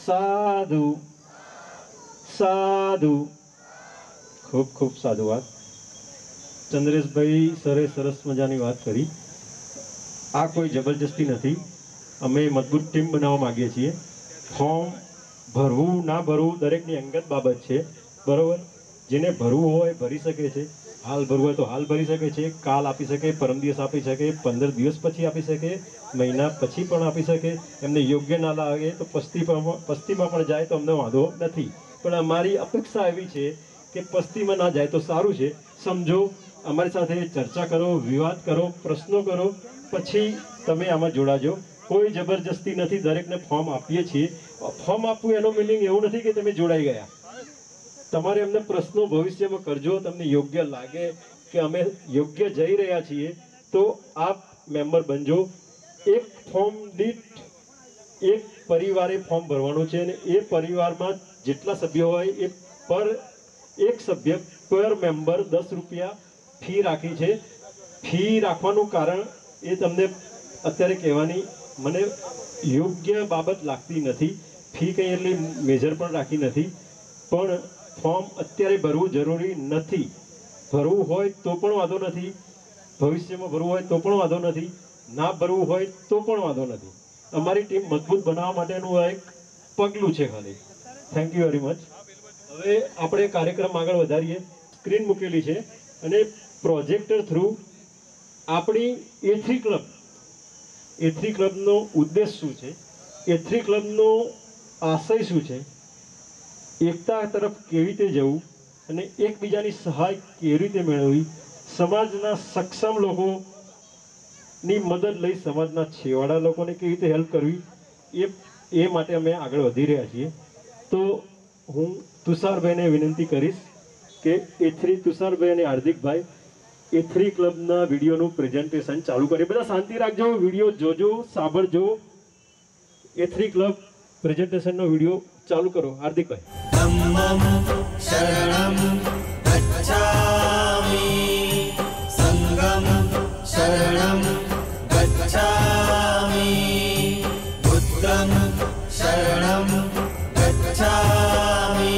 સાધુ સાધુ. ખૂબ ખૂબ સાધુવાદ. ચંદ્રેશભાઈ સરે સરસ મજાની વાત કરી. આ કોઈ જબરજસ્તી નથી, અમે મજબૂત ટીમ બનાવવા માગીએ છીએ. ફોર્મ ભરવું ના ભરવું દરેકની અંગત બાબત છે, બરાબર. જેને ભરવું હોય ભરી શકે છે. હાલ ભરવું હોય તો હાલ ભરી શકે છે, કાલ આપી શકે, પરમ દિવસ આપી શકે, 15 દિવસ પછી આપી શકે, મહિના પછી પણ આપી શકે. એમને યોગ્ય ના લાગે તો પસ્તીમાં પણ જાય તો અમને વાંધો નથી. પણ અમારી અપેક્ષા એવી છે કે પસ્તીમાં ના જાય તો સારું છે. સમજો, અમારી સાથે ચર્ચા કરો, વિવાદ કરો, પ્રશ્નો કરો, પછી તમે આમાં જોડાજો. કોઈ જબરજસ્તી નથી, દરેકને ફોર્મ આપીએ છીએ. ફોર્મ આપવું એનો મિનિંગ એવું નથી કે તમે જોડાઈ ગયા. તમારે એમને પ્રશ્નો ભવિષ્યમાં કરજો. તમને યોગ્ય લાગે કે અમે યોગ્ય જઈ રહ્યા છીએ તો આપ મેમ્બર બનજો. એક ફોર્મ દીઠ એક પરિવારે ફોર્મ ભરવાનું છે અને એ પરિવારમાં જેટલા સભ્યો હોય એ એક સભ્ય પર મેમ્બર 10 રૂપિયા ફી રાખી છે. ફી રાખવાનું કારણ એ તમને અત્યારે કહેવાની મને યોગ્ય બાબત લાગતી નથી. ફી કંઈ એટલી મેજર પણ રાખી નથી, પણ ફોર્મ અત્યારે ભરવું જરૂરી નથી. ભરવું હોય તો પણ વાંધો નથી, ભવિષ્યમાં ભરવું હોય તો પણ વાંધો નથી, ના ભરવું હોય તો પણ વાંધો નથી. અમારી ટીમ મજબૂત બનાવવા માટેનું આ એક પગલું છે ખાલી. Thank you very much. હવે આપણે કાર્યક્રમ આગળ વધારીએ. સ્ક્રીન મૂકેલી છે અને પ્રોજેક્ટર થ્રુ આપણી A3 ક્લબનો ઉદ્દેશ શું છે, A3 ક્લબનો આશય શું છે, એકતા તરફ કેવી રીતે જવું અને એકબીજાની સહાય કેવી રીતે મેળવવી, સમાજના સક્ષમ લોકોની મદદ લઈ સમાજના છેવાડા લોકોને કેવી રીતે હેલ્પ કરવી, એ માટે અમે આગળ વધી રહ્યા છીએ. તો હું તુષારભાઈને વિનંતી કરીશ કે A3 તુષારભાઈ અને હાર્દિકભાઈ A3 ક્લબના વિડીયોનું પ્રેઝન્ટેશન ચાલુ કરીએ. બધા શાંતિ રાખજો, વિડીયો જોજો, સાંભળજો. A3 ક્લબ પ્રેઝન્ટેશનનો વિડીયો ચાલુ કરો. હાર્દિકભાઈ. धम्मं शरणं गच्छामि संगं शरणं गच्छामि बुद्धं शरणं गच्छामि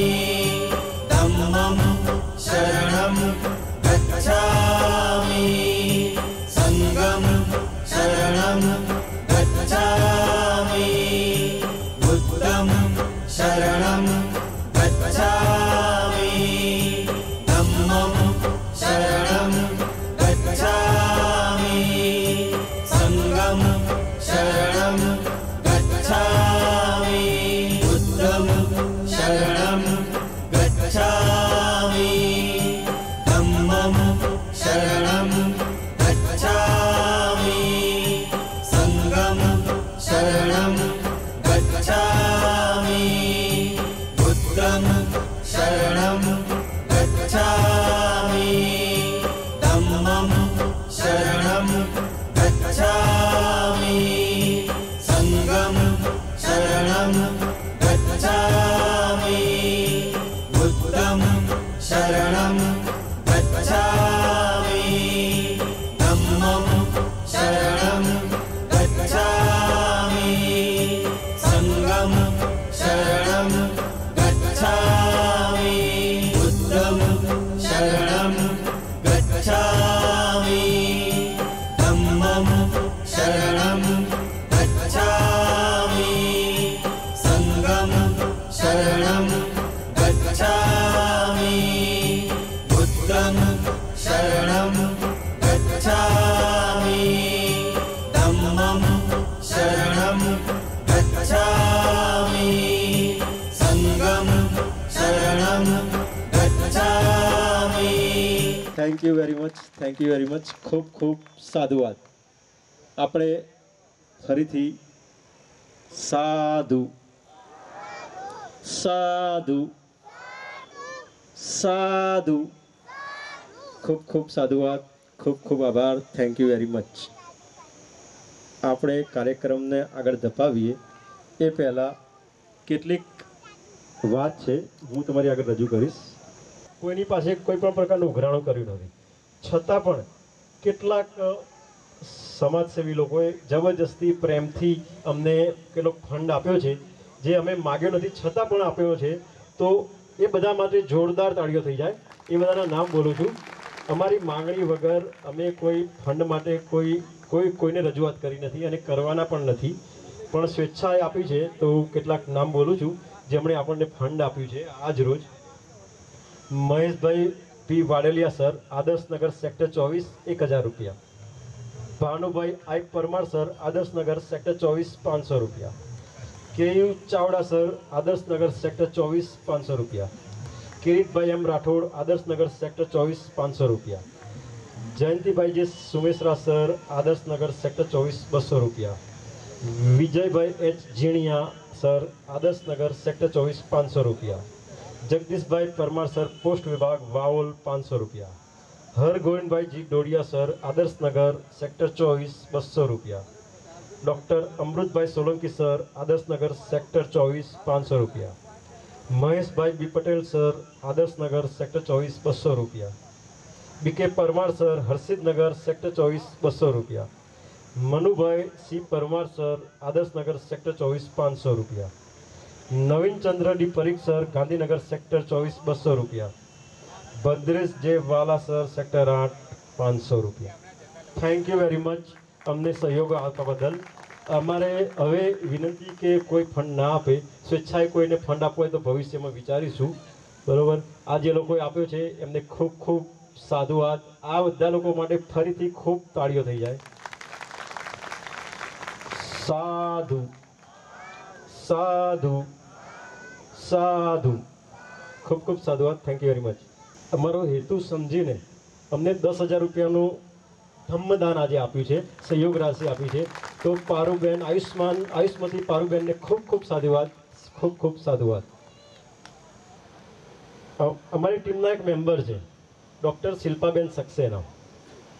धम्मं शरणं गच्छामि संगं शरणं गच्छामि बुद्धं शरणं गच्छामि धम्मं शरणं गच्छामि संगं शरणं गच्छामि बुद्धं शरणं गच्छामि धम्मं शरणं गच्छामि संगं शरणं गच्छामि बुद्धं शरणं गच्छामि धम्मं शरणं गच्छामि संगं शरणं गच्छामि बुद्धं शरणं गच्छामि धम्मं शरणं गच्छामि संगं शरणं गच्छामि बुद्धं शरणं गच्छामि धम्मं शरणं गच्छामि संगं शरणं गच्छामि बुद्धं शरणं गच्छामि धम्मं शरणं गच्छामि संगं शरणं गच्छामि. Thank you very much, thank you very much. ખૂબ ખૂબ સાધુવાદ. આપણે ફરીથી સાધુ સાધુ સાધુ. ખૂબ ખૂબ સાધુવાદ, ખૂબ ખૂબ આભાર. Thank you very much. આપણે કાર્યક્રમને આગળ ધપાવીએ એ પહેલાં કેટલીક વાત છે હું તમારી આગળ રજૂ કરીશ. કોઈની પાસે કોઈ પણ પ્રકારનું ઉઘરાણું કર્યું નથી, છતાં પણ કેટલાક સમાજસેવી લોકોએ જબરજસ્તી પ્રેમથી અમને કેટલો ફંડ આપ્યો છે, જે અમે માગ્યો નથી છતાં પણ આપ્યો છે. તો એ બધા માટે જોરદાર તાળીઓ થઈ જાય. એ બધાના નામ બોલું છું. અમારી માંગણી વગર અમે કોઈ ફંડ માટે કોઈને રજૂઆત કરી નથી અને કરવાના પણ નથી, પણ સ્વેચ્છાએ આપી છે. તો કેટલાક નામ બોલું છું જેમણે આપણને ફંડ આપ્યું છે. આજ રોજ મહેશભાઈ પી વાડેલિયા સર, આદર્શનગર સેક્ટર 24, 1000 રૂપિયા. ભાનુભાઈ આઈ પરમાર સર, આદર્શનગર સેક્ટર 24, 500 રૂપિયા. કેયુ ચાવડા સર, આદર્શનગર સેક્ટર 24, 500 રૂપિયા. કિરીટભાઈ એમ રાઠોડ, આદર્શનગર સેક્ટર 24, 500 રૂપિયા. જયંતિભાઈ જે સુમેશરા સર, આદર્શનગર સેક્ટર 24, 200 રૂપિયા. Vijaybhai H ઝીણિયા sir, Adarshnagar sector 24, 500 રૂપિયા. જગદીશભાઈ પરમાર સર, પોસ્ટ વિભાગ વાવોલ, 500 રૂપિયા. હરગોવિંદભાઈ જી ડોડિયા સર, આદર્શનગર સેક્ટર 24, 200 રૂપિયા. Doctor Amrutbhai Solanki sir, Adarshnagar sector 24, 500 રૂપિયા. Maheshbhai B Patel sir, Adarshnagar sector 24, 200 રૂપિયા. BK Parmar sir, Harshidnagar sector 24, 200 રૂપિયા. Manubhai C Parmar sir, Adarshnagar sector 24, 500 રૂપિયા. Navinchandra D Parikh sir, Gandhinagar sector 24, 200 રૂપિયા. ભદ્રેશ જે વાલા સર, સેક્ટર 8, 500 રૂપિયા. થેન્ક યુ વેરી મચ અમને સહયોગ આપવા બદલ. અમારે હવે વિનંતી કે કોઈ ફંડ ના આપે, સ્વેચ્છાએ કોઈને ફંડ આપવો હોય તો ભવિષ્યમાં વિચારીશું. બરાબર. આ જે લોકોએ આપ્યો છે એમને ખૂબ ખૂબ સાધુવાદ. આ બધા લોકો માટે ફરીથી ખૂબ તાળીઓ થઈ જાય. સાધુ સાધુ સાધુ. ખૂબ ખૂબ સાધુવાદ. Thank you very much. અમારો હેતુ સમજીને અમને 10,000 રૂપિયાનું ધમ્મદાન આજે આપ્યું છે, સહયોગ રાશિ આપી છે. તો પારુબેન આયુષ્મતી પારુબેનને ખૂબ ખૂબ સાધુવાદ, ખૂબ ખૂબ સાધુવાદ. અમારી ટીમના એક મેમ્બર છે ડૉક્ટર શિલ્પાબેન સક્સેના,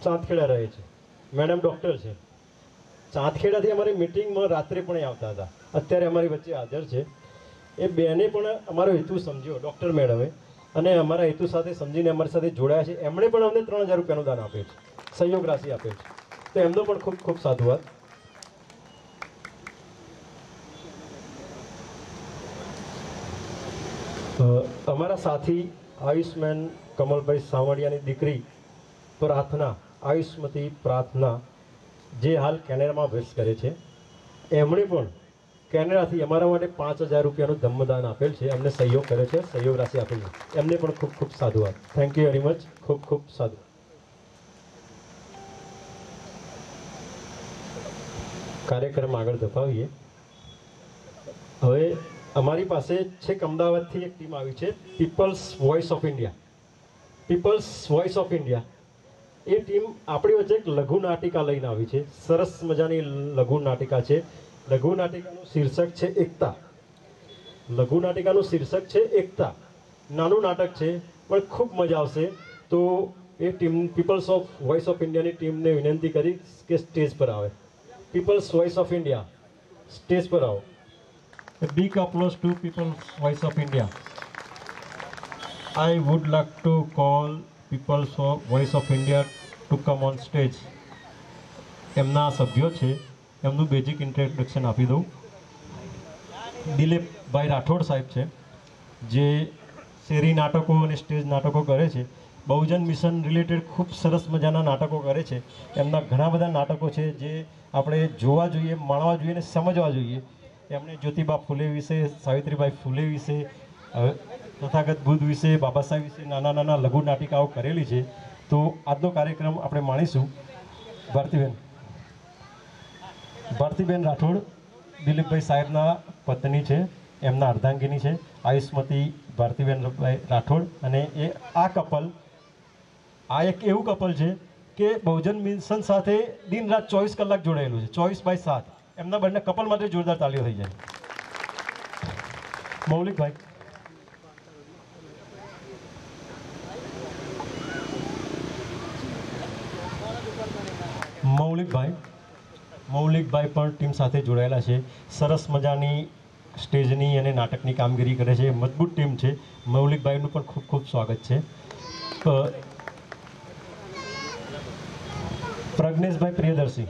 ચાંદખેડા રહે છે, મેડમ ડૉક્ટર છે. ચાંદખેડાથી અમારી મિટિંગમાં રાત્રે પણ આવતા હતા, અત્યારે અમારી વચ્ચે હાજર છે. એ બેને પણ અમારો હેતુ સમજ્યો, ડૉક્ટર મેડમે, અને અમારા હેતુ સાથે સમજીને અમારી સાથે જોડાયા છે. એમણે પણ અમને 3000 રૂપિયાનું દાન આપે છે, સહયોગ રાશિ આપે છે. તો એમનો પણ ખૂબ ખૂબ સાધુવાદ. અમારા સાથી આયુષ્માન કમલભાઈ સાવડિયાની દીકરી પ્રાર્થના, આયુષ્મતી પ્રાર્થના, જે હાલ કેનેડામાં અભ્યાસ કરે છે, એમણે પણ કેનેડાથી અમારા માટે 5000 રૂપિયાનું ધમ્મદાન આપેલ છે. એમને સહયોગ કરે છે, સહયોગ રાશિ આપેલ છે. એમને પણ ખૂબ ખૂબ સાધુવાદ. Thank you very much. ખૂબ ખૂબ સાધુ. કાર્યક્રમ આગળ ધપાવીએ. હવે અમારી પાસે છેક અમદાવાદથી એક ટીમ આવી છે, People's voice of India. People's voice of India એ ટીમ આપણી વચ્ચે એક લઘુ નાટિકા લઈને આવી છે. સરસ મજાની લઘુ નાટિકા છે. લઘુ નાટિકાનું શીર્ષક છે એકતા. લઘુ નાટિકાનું શીર્ષક છે એકતા. નાનું નાટક છે પણ ખૂબ મજા આવશે. તો એ team people's of voice of ઇન્ડિયાની ટીમને વિનંતી કરી કે સ્ટેજ પર આવે. People's voice of India, stage પર આવો. A big applause to People's Voice of India. I would like to call People's Voice of India to come on stage. એમના સભ્યો છે, એમનું બેઝિક ઇન્ટ્રોડક્શન આપી દઉં. દિલીપભાઈ રાઠોડ સાહેબ છે, જે શેરી નાટકો અને સ્ટેજ નાટકો કરે છે. બહુજન મિશન રિલેટેડ ખૂબ સરસ મજાના નાટકો કરે છે. એમના ઘણા બધા નાટકો છે જે આપણે જોવા જોઈએ, માણવા જોઈએ અને સમજવા જોઈએ. એમણે જ્યોતિબા ફૂલે વિશે, સાવિત્રીબાઈ ફૂલે વિશે, તથાગત બુદ્ધ વિશે, બાબા સાહેબ વિશે નાના નાના લઘુ નાટિકાઓ કરેલી છે. તો આજનો કાર્યક્રમ આપણે માણીશું. ભારતીબેન રાઠોડ દિલીપભાઈ સાહેબના પત્ની છે, એમના અર્ધાંગીની છે, આયુષ્મતી ભારતીબેન રાઠોડ. અને આ એક એવું કપલ છે કે બહુજન મિશન સાથે દિન રાત 24 કલાક જોડાયેલું છે, 24/7. એમના બંને કપલ માટે જોરદાર તાળીઓ થઈ જાય. મૌલિકભાઈ પણ ટીમ સાથે જોડાયેલા છે. સરસ મજાની સ્ટેજની અને નાટકની કામગીરી કરે છે. મજબૂત ટીમ છે. મૌલિકભાઈનું પણ ખૂબ ખૂબ સ્વાગત છે. પ્રજ્ઞેશભાઈ પ્રિયદર્શી,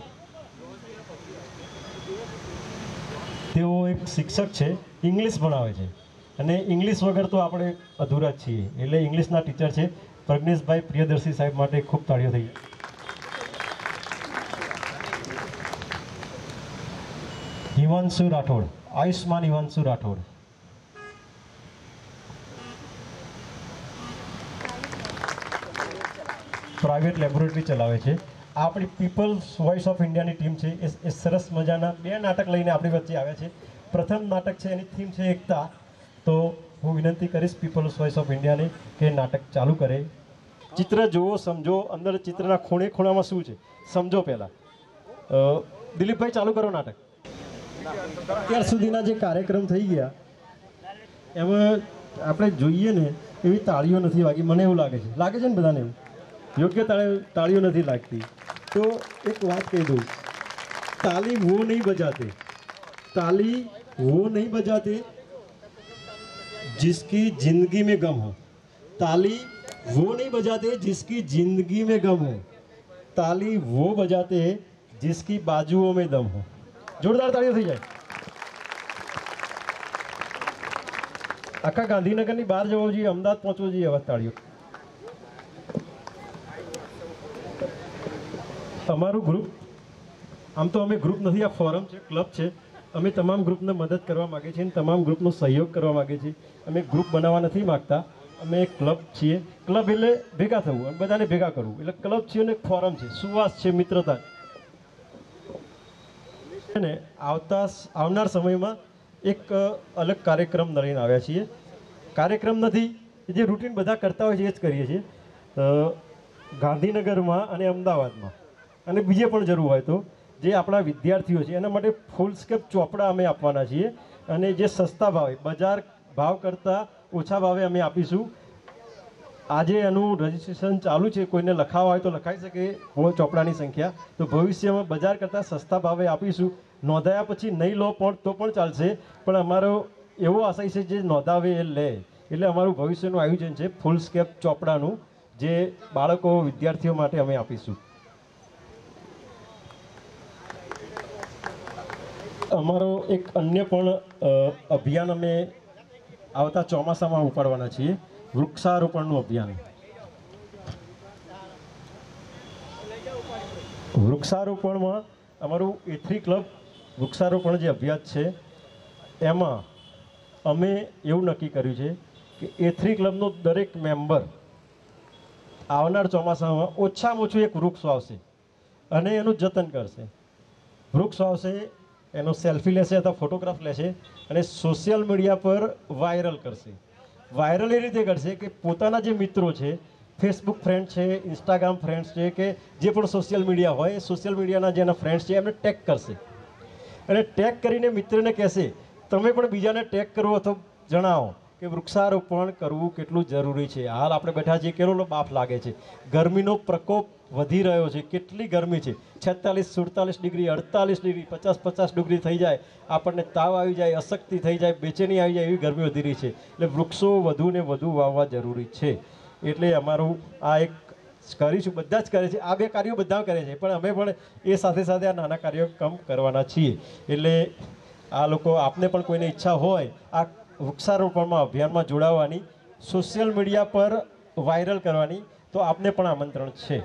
તેઓ એક શિક્ષક છે, ઇંગ્લિશ ભણાવે છે અને ઇંગ્લિશ વગર તો આપણે અધૂરા જ છીએ, એટલે ઇંગ્લિશના ટીચર છે. પ્રજ્ઞેશભાઈ પ્રિયદર્શી સાહેબ માટે ખૂબ તાળીઓ થઈ. હિમાંશુ રાઠોડ, આયુષ્માન હિમાંશુ રાઠોડ. પ્રાઇવેટ લેબોરેટરી ચલાવે છે. આપણી પીપલ્સ વોઇસ ઓફ ઇન્ડિયાની ટીમ છે એ સરસ મજાના 2 નાટક લઈને આપણી વચ્ચે આવ્યા છે. પ્રથમ નાટક છે, એની થીમ છે એકતા. તો હું વિનંતી કરીશ પીપલ્સ વોઇસ ઓફ ઇન્ડિયાને કે નાટક ચાલુ કરે. ચિત્ર જુઓ, સમજો, અંદર ચિત્રના ખૂણે ખૂણામાં શું છે સમજો પહેલાં. દિલીપભાઈ ચાલુ કરો નાટક. અત્યાર સુધીના જે કાર્યક્રમ થઈ ગયા એમાં આપણે જોઈએ ને એવી તાળીઓ નથી વાગી. મને એવું લાગે છે ને બધાને એવું યોગ્ય તાળીઓ નથી લાગતી. तो एक बात कह दूँ, ताली वो नहीं बजाते, ताली वो नहीं बजाते जिसकी जिंदगी में गम हो. ताली वो नहीं बजाते जिसकी जिंदगी में गम हो. ताली वो बजाते हैं जिसकी बाजुओं में दम हो. जोरदार तालियों થઈ જાય. આખા ગાંધીનગરની બહાર જવું જોઈએ, અમદાવાદ પહોંચવું જોઈએ. આવા તાળીઓ. અમારું ગ્રુપ, આમ તો અમે ગ્રુપ નથી, આ ફોરમ છે, ક્લબ છે. અમે તમામ ગ્રુપને મદદ કરવા માગીએ છીએ અને તમામ ગ્રુપનો સહયોગ કરવા માગીએ છીએ. અમે ગ્રુપ બનાવવા નથી માગતા. અમે ક્લબ છીએ. ક્લબ એટલે ભેગા થવું અને બધાને ભેગા કરવું, એટલે ક્લબ છે અને ફોરમ છે, સુવાસ છે, મિત્રતા. અને આવનાર સમયમાં એક અલગ કાર્યક્રમ લઈને આવ્યા છીએ. કાર્યક્રમ નથી, જે રૂટીન બધા કરતા હોય છે એ જ કરીએ છીએ. ગાંધીનગરમાં અને અમદાવાદમાં અને બીજે પણ જરૂર હોય તો જે આપણા વિદ્યાર્થીઓ છે એના માટે ફૂલ સ્કેપ ચોપડા અમે આપવાના છીએ. અને જે સસ્તા ભાવે, બજાર ભાવ કરતાં ઓછા ભાવે અમે આપીશું. આજે એનું રજિસ્ટ્રેશન ચાલુ છે. કોઈને લખાવવા હોય તો લખાઈ શકે ચોપડાની સંખ્યા. તો ભવિષ્યમાં બજાર કરતાં સસ્તા ભાવે આપીશું. નોંધાયા પછી નહીં લો પણ તો પણ ચાલશે, પણ અમારો એવો આશય છે જે નોંધાવે એ લે. એટલે અમારું ભવિષ્યનું આયોજન છે ફૂલ સ્કેપ ચોપડાનું, જે બાળકો વિદ્યાર્થીઓ માટે અમે આપીશું. અમારો એક અન્ય પણ અભિયાન અમે આવતા ચોમાસામાં ઉપાડવાના છીએ, વૃક્ષારોપણનું અભિયાન. વૃક્ષારોપણમાં અમારું A3 ક્લબ વૃક્ષારોપણ જે અભ્યાસ છે એમાં અમે એવું નક્કી કર્યું છે કે A3 ક્લબનો દરેક મેમ્બર આવનાર ચોમાસામાં ઓછામાં ઓછું એક વૃક્ષ વાવશે અને એનું જતન કરશે. વૃક્ષ વાવશે, એનો સેલ્ફી લેશે અથવા ફોટોગ્રાફ લેશે અને સોશિયલ મીડિયા પર વાયરલ કરશે. વાયરલ એ રીતે કરશે કે પોતાના જે મિત્રો છે, ફેસબુક ફ્રેન્ડ છે, ઇન્સ્ટાગ્રામ ફ્રેન્ડ્સ છે, કે જે પણ સોશિયલ મીડિયા હોય એ સોશિયલ મીડિયાના જેના ફ્રેન્ડ્સ છે એમને ટેગ કરશે અને ટેગ કરીને મિત્રને કહેશે તમે પણ બીજાને ટેગ કરો અથવા જણાવો કે વૃક્ષારોપણ કરવું કેટલું જરૂરી છે. હાલ આપણે બેઠા છીએ, કેટલો બાફ લાગે છે, ગરમીનો પ્રકોપ વધી રહ્યો છે, કેટલી ગરમી છે, 46-47 ડિગ્રી, 48 ડિગ્રી, 50-50 ડિગ્રી થઈ જાય, આપણને તાવ આવી જાય, અશક્તિ થઈ જાય, બેચેની આવી જાય, એવી ગરમી વધી રહી છે. એટલે વૃક્ષો વધુ ને વધુ વાવવા જરૂરી છે. એટલે અમારું આ એક કરીશું, બધા જ કરે છે, આ બે કાર્યો બધા કરે છે, પણ અમે પણ એ સાથે સાથે આ નાના કાર્યક્રમ કરવાના છીએ. એટલે આ લોકો આપને પણ કોઈને ઈચ્છા હોય આ વૃક્ષારોપણમાં અભિયાનમાં જોડાવાની, સોશિયલ મીડિયા પર વાયરલ કરવાની, તો આપને પણ આમંત્રણ છે.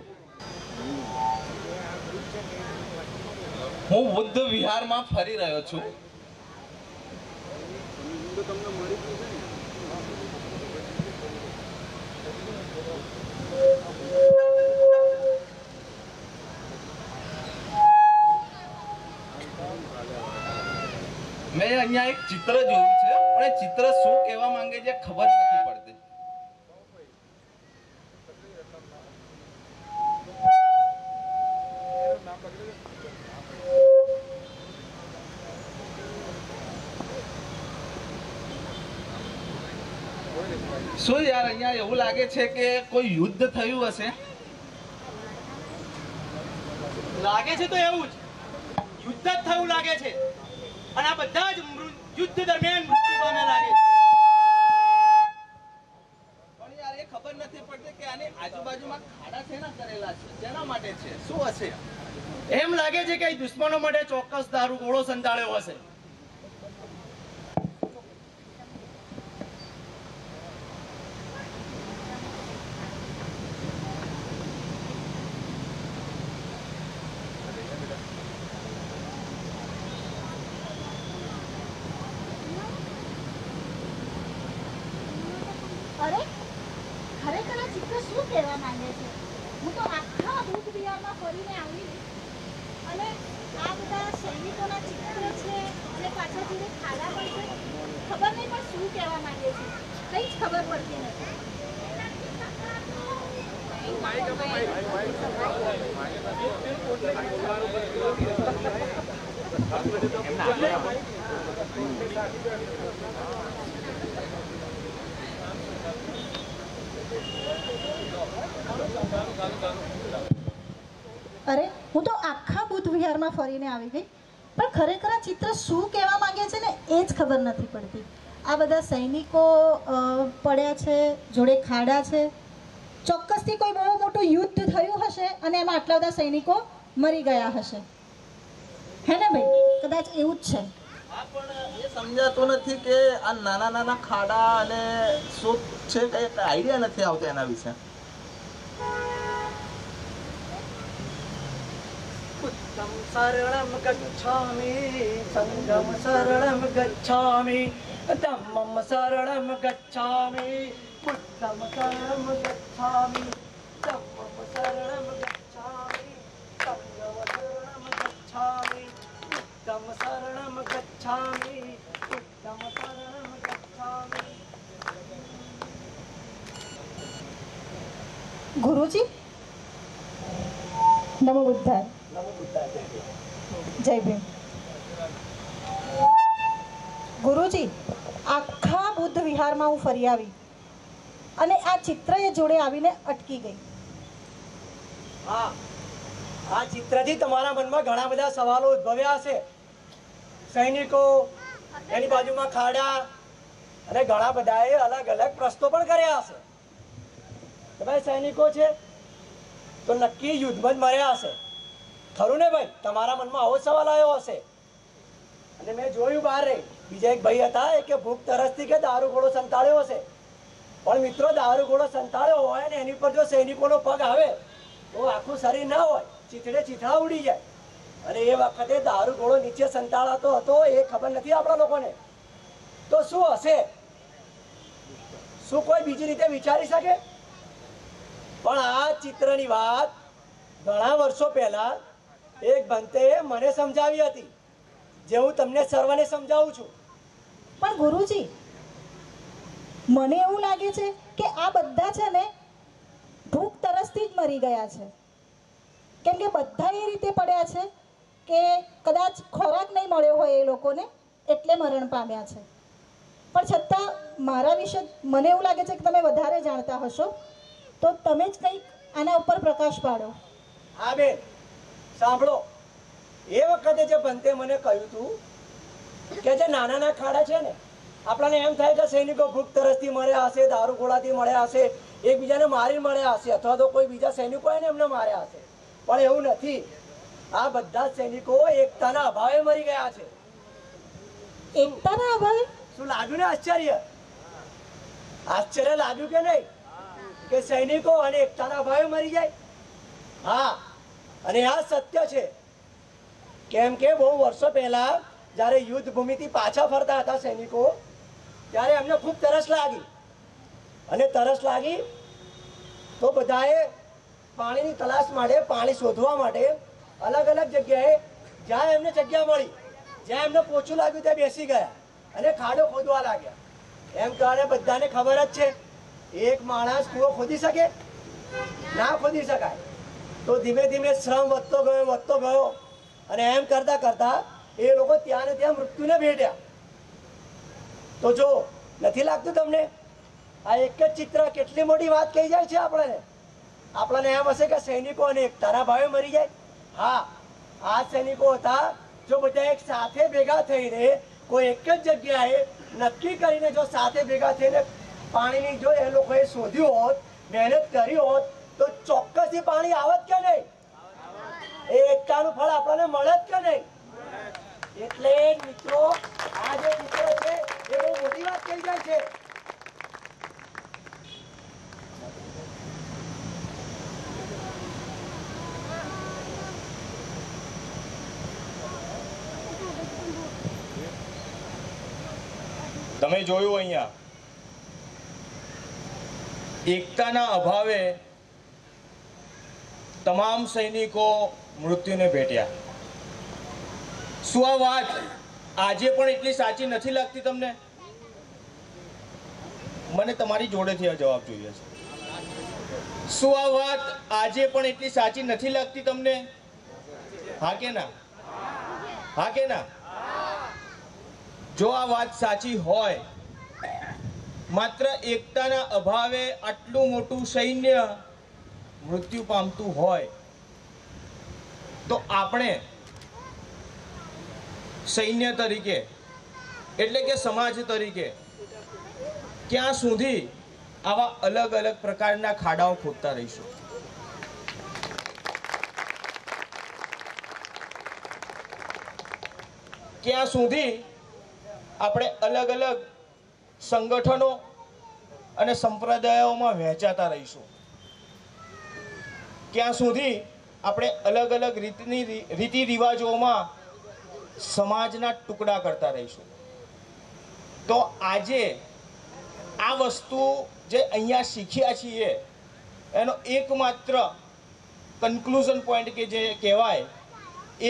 હું બુદ્ધ વિહારમાં ફરી રહ્યો છું. મેં અહીંયા એક ચિત્ર જોયું છે, પણ એ ચિત્ર શું કહેવા માંગે છે ખબર નથી પડતી. શું યાર, અહીંયા એવું લાગે છે કે કોઈ યુદ્ધ થયું હશે. લાગે છે તો એવું જ યુદ્ધ જ થયું લાગે છે, અને આ બધા જ યુદ્ધ દરમિયાન મૃત્યુ પામ્યા લાગે છે. પણ યાર એ ખબર નથી પડતી કે આની આજુબાજુમાં ખાડા શેના કરેલા છે, જેના માટે છે, શું હશે? એમ લાગે છે કે દુશ્મનો માટે ચોક્કસ દારૂગોળો સંતાડ્યો હશે. અરે ખરેખર આ ચિત્ર શું કહેવા માંગે છે? હું તો આખા બુદ્ધ વિહારમાં ફરીને આવી અને આ બધા સૈનિકોના ચિત્ર છે અને પાછળ જોડે ખાડા પણ છે. ખબર નહીં પણ શું કહેવા માંગે છે, કંઈ જ ખબર પડતી નથી. અરે હું તો આખા બુદ્ધ વિહારમાં ફરીને આવી ગઈ, પણ ખરેખર આ ચિત્ર શું કહેવા માંગે છે ને એ જ ખબર નથી પડતી. આ બધા સૈનિકો પડ્યા છે, જોડે ખાડા છે, ચોક્કસથી કોઈ બહુ મોટું યુદ્ધ થયું હશે અને એમાં આટલા બધા સૈનિકો મરી ગયા હશે. હે ને ભાઈ? કદાચ એવું જ છે. હા, પણ એ સમજાતું નથી કે આ નાના નાના ખાડા અને શું છે, કઈ આઈડિયા નથી આવતો એના વિશે. ઉત્તમ શરણમ ગચ્છામિ, સંગમ શરણમ ગચ્છામિ, ધમ્મમ શરણમ ગચ્છામિ, બુદ્ધમ શરણમ ગચ્છામિ, ધમ્મમ શરણમ ગચ્છામિ, સંગમ શરણમ ગચ્છામિ, બુદ્ધમ શરણમ ગચ્છામિ, બુદ્ધમ શરણમ ગચ્છામિ. ગુરુજી, નમો બુદ્ધાય. જય ભીમ. ગુરુજી, આખા બુદ્ધ વિહારમાં હું ફરી આવી અને આ ચિત્ર એ જોડે આવીને અટકી ગઈ. હા, આ ચિત્રથી તમારા મનમાં ઘણા બધા સવાલો ઉદ્ભવ્યા હશે. સૈનિકો, એની બાજુમાં ખાડા, અને ઘણા બધાએ અલગ અલગ પ્રશ્નો પણ કર્યા હશે કે ભાઈ સૈનિકો છે તો નક્કી યુદ્ધમાં જ મર્યા હશે, ખરું ને ભાઈ? તમારા મનમાં આવો સવાલ આવ્યો હશે. અને મેં જોયું બહાર રહી બીજા એક ભાઈ હતા એ કે ભૂખ તરસથી કે દારૂ ઘોડો સંતાડ્યો હશે. પણ મિત્રો, દારૂ ઘોડો સંતાડ્યો હોય ને એની પર જો સૈનિકોનો પગ આવે તો આખું શરીર ના હોય, ચીથડે ચીથડા ઉડી જાય. અને એ વખતે દારૂ ઘોડો નીચે સંતાડાતો હતો એ ખબર નથી આપણા લોકોને. તો શું હશે? શું કોઈ બીજી રીતે વિચારી શકે? પણ આ ચિત્રની વાત ઘણા વર્ષો પહેલા એક ભંતે મને સમજાવી હતી, જે હું તમને સર્વને સમજાવું છું. પણ ગુરુજી, મને એવું લાગે છે કે આ બધા છે ને ભૂખ તરસથી જ મરી ગયા છે. કેમ કે બધા એ રીતે પડ્યા છે કે કદાચ ખોરાક નહીં મળ્યો હોય એ લોકોને એટલે મરણ પામ્યા છે. પણ છતાં મારા વિશે મને એવું લાગે છે કે તમે વધારે જાણતા હશો, તો તમે જ કંઈક આના ઉપર પ્રકાશ પાડો. હા બેન, સાંભળો. એ વખતે જે ભંતે મને કહ્યું હતું કે જે નાના નાના ખાડા છે ને, આપણને એમ થાય કે સૈનિકો ભૂખ તરસથી મળ્યા હશે, દારૂ ગોળાથી મળ્યા હશે, એકબીજાને મારી મળ્યા હશે, અથવા તો કોઈ બીજા સૈનિકો એને એમને માર્યા હશે. પણ એવું નથી. આ બધા સૈનિકો એકતાના અભાવે મરી ગયા છે. એકતાના અભાવે? શું લાગ્યું ને આશ્ચર્ય? આશ્ચર્ય લાગ્યું કે નહીં કે સૈનિકો અને એકતાના અભાવે મરી જાય? હા, અને આ સત્ય છે. કેમ કે બહુ વર્ષો પહેલા જ્યારે યુદ્ધ ભૂમિથી પાછા ફરતા હતા સૈનિકો, ત્યારે એમને ખૂબ તરસ લાગી. અને તરસ લાગી તો બધાએ પાણીની તલાશ માટે, પાણી શોધવા માટે અલગ અલગ જગ્યાએ જ્યાં એમને જગ્યા મળી, જ્યાં એમને પોચું લાગ્યું ત્યાં બેસી ગયા અને ખાડો ખોદવા લાગ્યા. એમ કહેવાને બધાને ખબર જ છે, એક માણસ કૂવો ખોદી શકે? ના ખોદી શકાય. તો ધીમે ધીમે શ્રમ વધતો ગયો અને એમ કરતા કરતા એ લોકો ત્યાં ને ત્યાં મૃત્યુને ભેટ્યા. તો જો નથી લાગતું તમને આ એક જ ચિત્ર કેટલી મોટી વાત કહી જાય છે આપણને એમ હશે કે સૈનિકો અને એકતાના ભાવે મરી જાય. હા, આ સૈનિકો હતા જો બધા એક સાથે ભેગા થઈને કોઈ એક જ જગ્યાએ નક્કી કરીને જો સાથે ભેગા થઈને પાણીની જો એ લોકોએ શોધ્યું હોત, મહેનત કરી હોત, તો ચોક્કસથી પાણી આવત કે નહીં? એ એકતાનું ફળ આપણને મળે જ કે નહીં? એટલે મિત્રો, આ જે ચિત્ર છે એ બહુ મોટી વાત કહી જાય છે. તમે જોયું અહીંયા એકતાના અભાવે તમામ સૈનિકો મૃત્યુને ભેટ્યા. શું આ વાત આજે પણ એટલી સાચી નથી લાગતી તમને? મને તમારી જોડેથી આ જવાબ જોઈએ છે. શું આ વાત આજે પણ એટલી સાચી નથી લાગતી તમને? હા કે ના? હા કે ના? જો આ વાત સાચી હોય, માત્ર એકતાના અભાવે આટલું મોટું સૈન્ય મૃત્યુ પામતું હોય, તો આપણે સૈન્ય તરીકે એટલે કે સમાજ તરીકે ક્યાં સુધી આવા અલગ અલગ પ્રકારના ખાડાઓ ખોદતા રહીશું? ક્યાં સુધી આપણે અલગ અલગ સંગઠનો અને સંપ્રદાયોમાં વહેંચાતા રહીશું? ક્યાં સુધી આપણે અલગ અલગ રીતિ રિવાજોમાં સમાજના ટુકડા કરતા રહીશું? તો આજે આ વસ્તુ જે અહીંયા શીખ્યા છીએ એનો એકમાત્ર કન્ક્લુઝન પોઈન્ટ કે જે કહેવાય,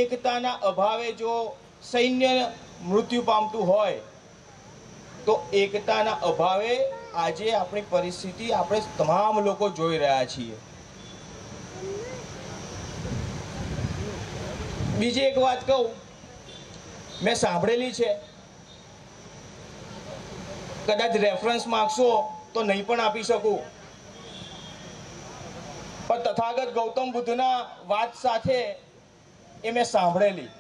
એકતાના અભાવે જો સૈન્ય મૃત્યુ પામતું હોય, તો એકતાના અભાવે આજે આપણી પરિસ્થિતિ આપણે તમામ લોકો જોઈ રહ્યા છીએ. બીજી એક વાત કહું, મેં સાંભળેલી છે, કદાચ રેફરન્સ માંગશો તો નહીં પણ આપી શકું, પણ તથાગત ગૌતમ બુદ્ધના વાત સાથે એ મેં સાંભળેલી.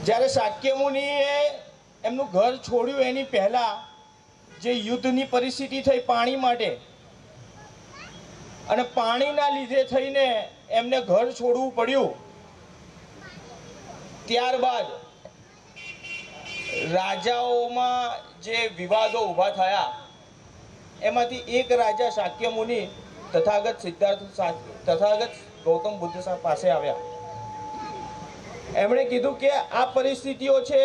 જ્યારે શાક્ય મુનિએ એમનું ઘર છોડ્યું એની પહેલા જે યુદ્ધની પરિસ્થિતિ થઈ પાણી માટે, અને પાણીના લીધે થઈને એમને ઘર છોડવું પડ્યું, ત્યારબાદ રાજાઓમાં જે વિવાદો ઊભા થયા એમાંથી એક રાજા શાક્ય મુનિ તથાગત ગૌતમ બુદ્ધ પાસે આવ્યા. એમણે કીધું કે આ પરિસ્થિતિઓ છે,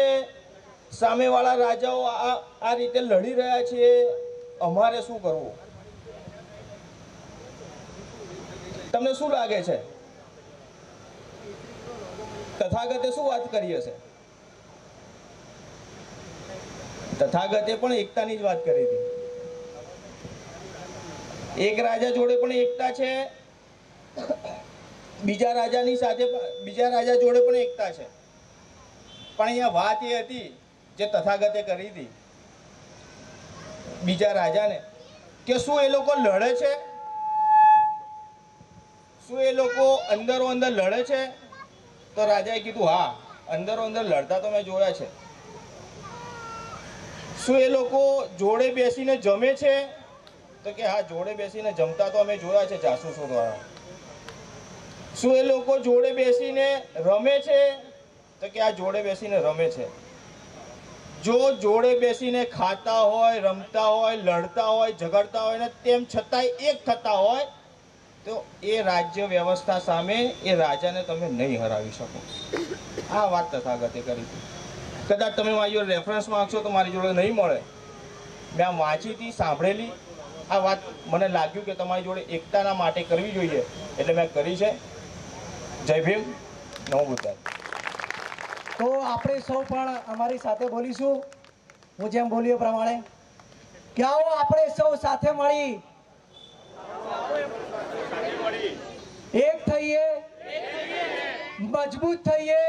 સામેવાળા રાજાઓ આ રીતે લડી રહ્યા છે, અમારે શું કરવું? તમને શું લાગે છે તથાગતે શું વાત કરી હશે? તથાગતે પણ એકતાની જ વાત કરી હતી. એક રાજા જોડે પણ એકતા છે, બીજા રાજાની સાથે બીજા રાજા જોડે પણ એકતા છે. પણ અહીંયા વાત એ હતી જે તથાગતે કરી હતી બીજા રાજાને, કે શું એ લોકો લડે છે? શું એ લોકો અંદરો અંદર લડે છે? તો રાજાએ કીધું હા, અંદરો અંદર લડતા તો મેં જોયા છે. શું એ લોકો જોડે બેસીને જમે છે? તો કે હા, જોડે બેસીને જમતા તો અમે જોયા છે જાસૂસો દ્વારા. શું એ લોકો જોડે બેસીને રમે છે? તો કે આ જોડે બેસીને રમે છે. જો જોડે બેસીને ખાતા હોય, રમતા હોય, લડતા હોય, ઝઘડતા હોય ને તેમ છતાંય એક થતા હોય તો એ રાજ્ય વ્યવસ્થા સામે એ રાજાને તમે નહીં હરાવી શકો. આ વાત તથાગતે કરી હતી. કદાચ તમે મારી જોડે રેફરન્સ માંગશો તો મારી જોડે નહીં મળે. મેં આ વાંચી હતી, સાંભળેલી. આ વાત મને લાગ્યું કે તમારી જોડે એકતાના માટે કરવી જોઈએ એટલે મેં કરી છે. જય ભીમ, નમો બુદ્ધાય. તો આપણે સૌ પણ અમારી સાથે બોલીશું, હું જેમ બોલ્યો પ્રમાણે, કે આવો આપણે સૌ સાથે મળી એક થઈએ, મજબૂત થઈએ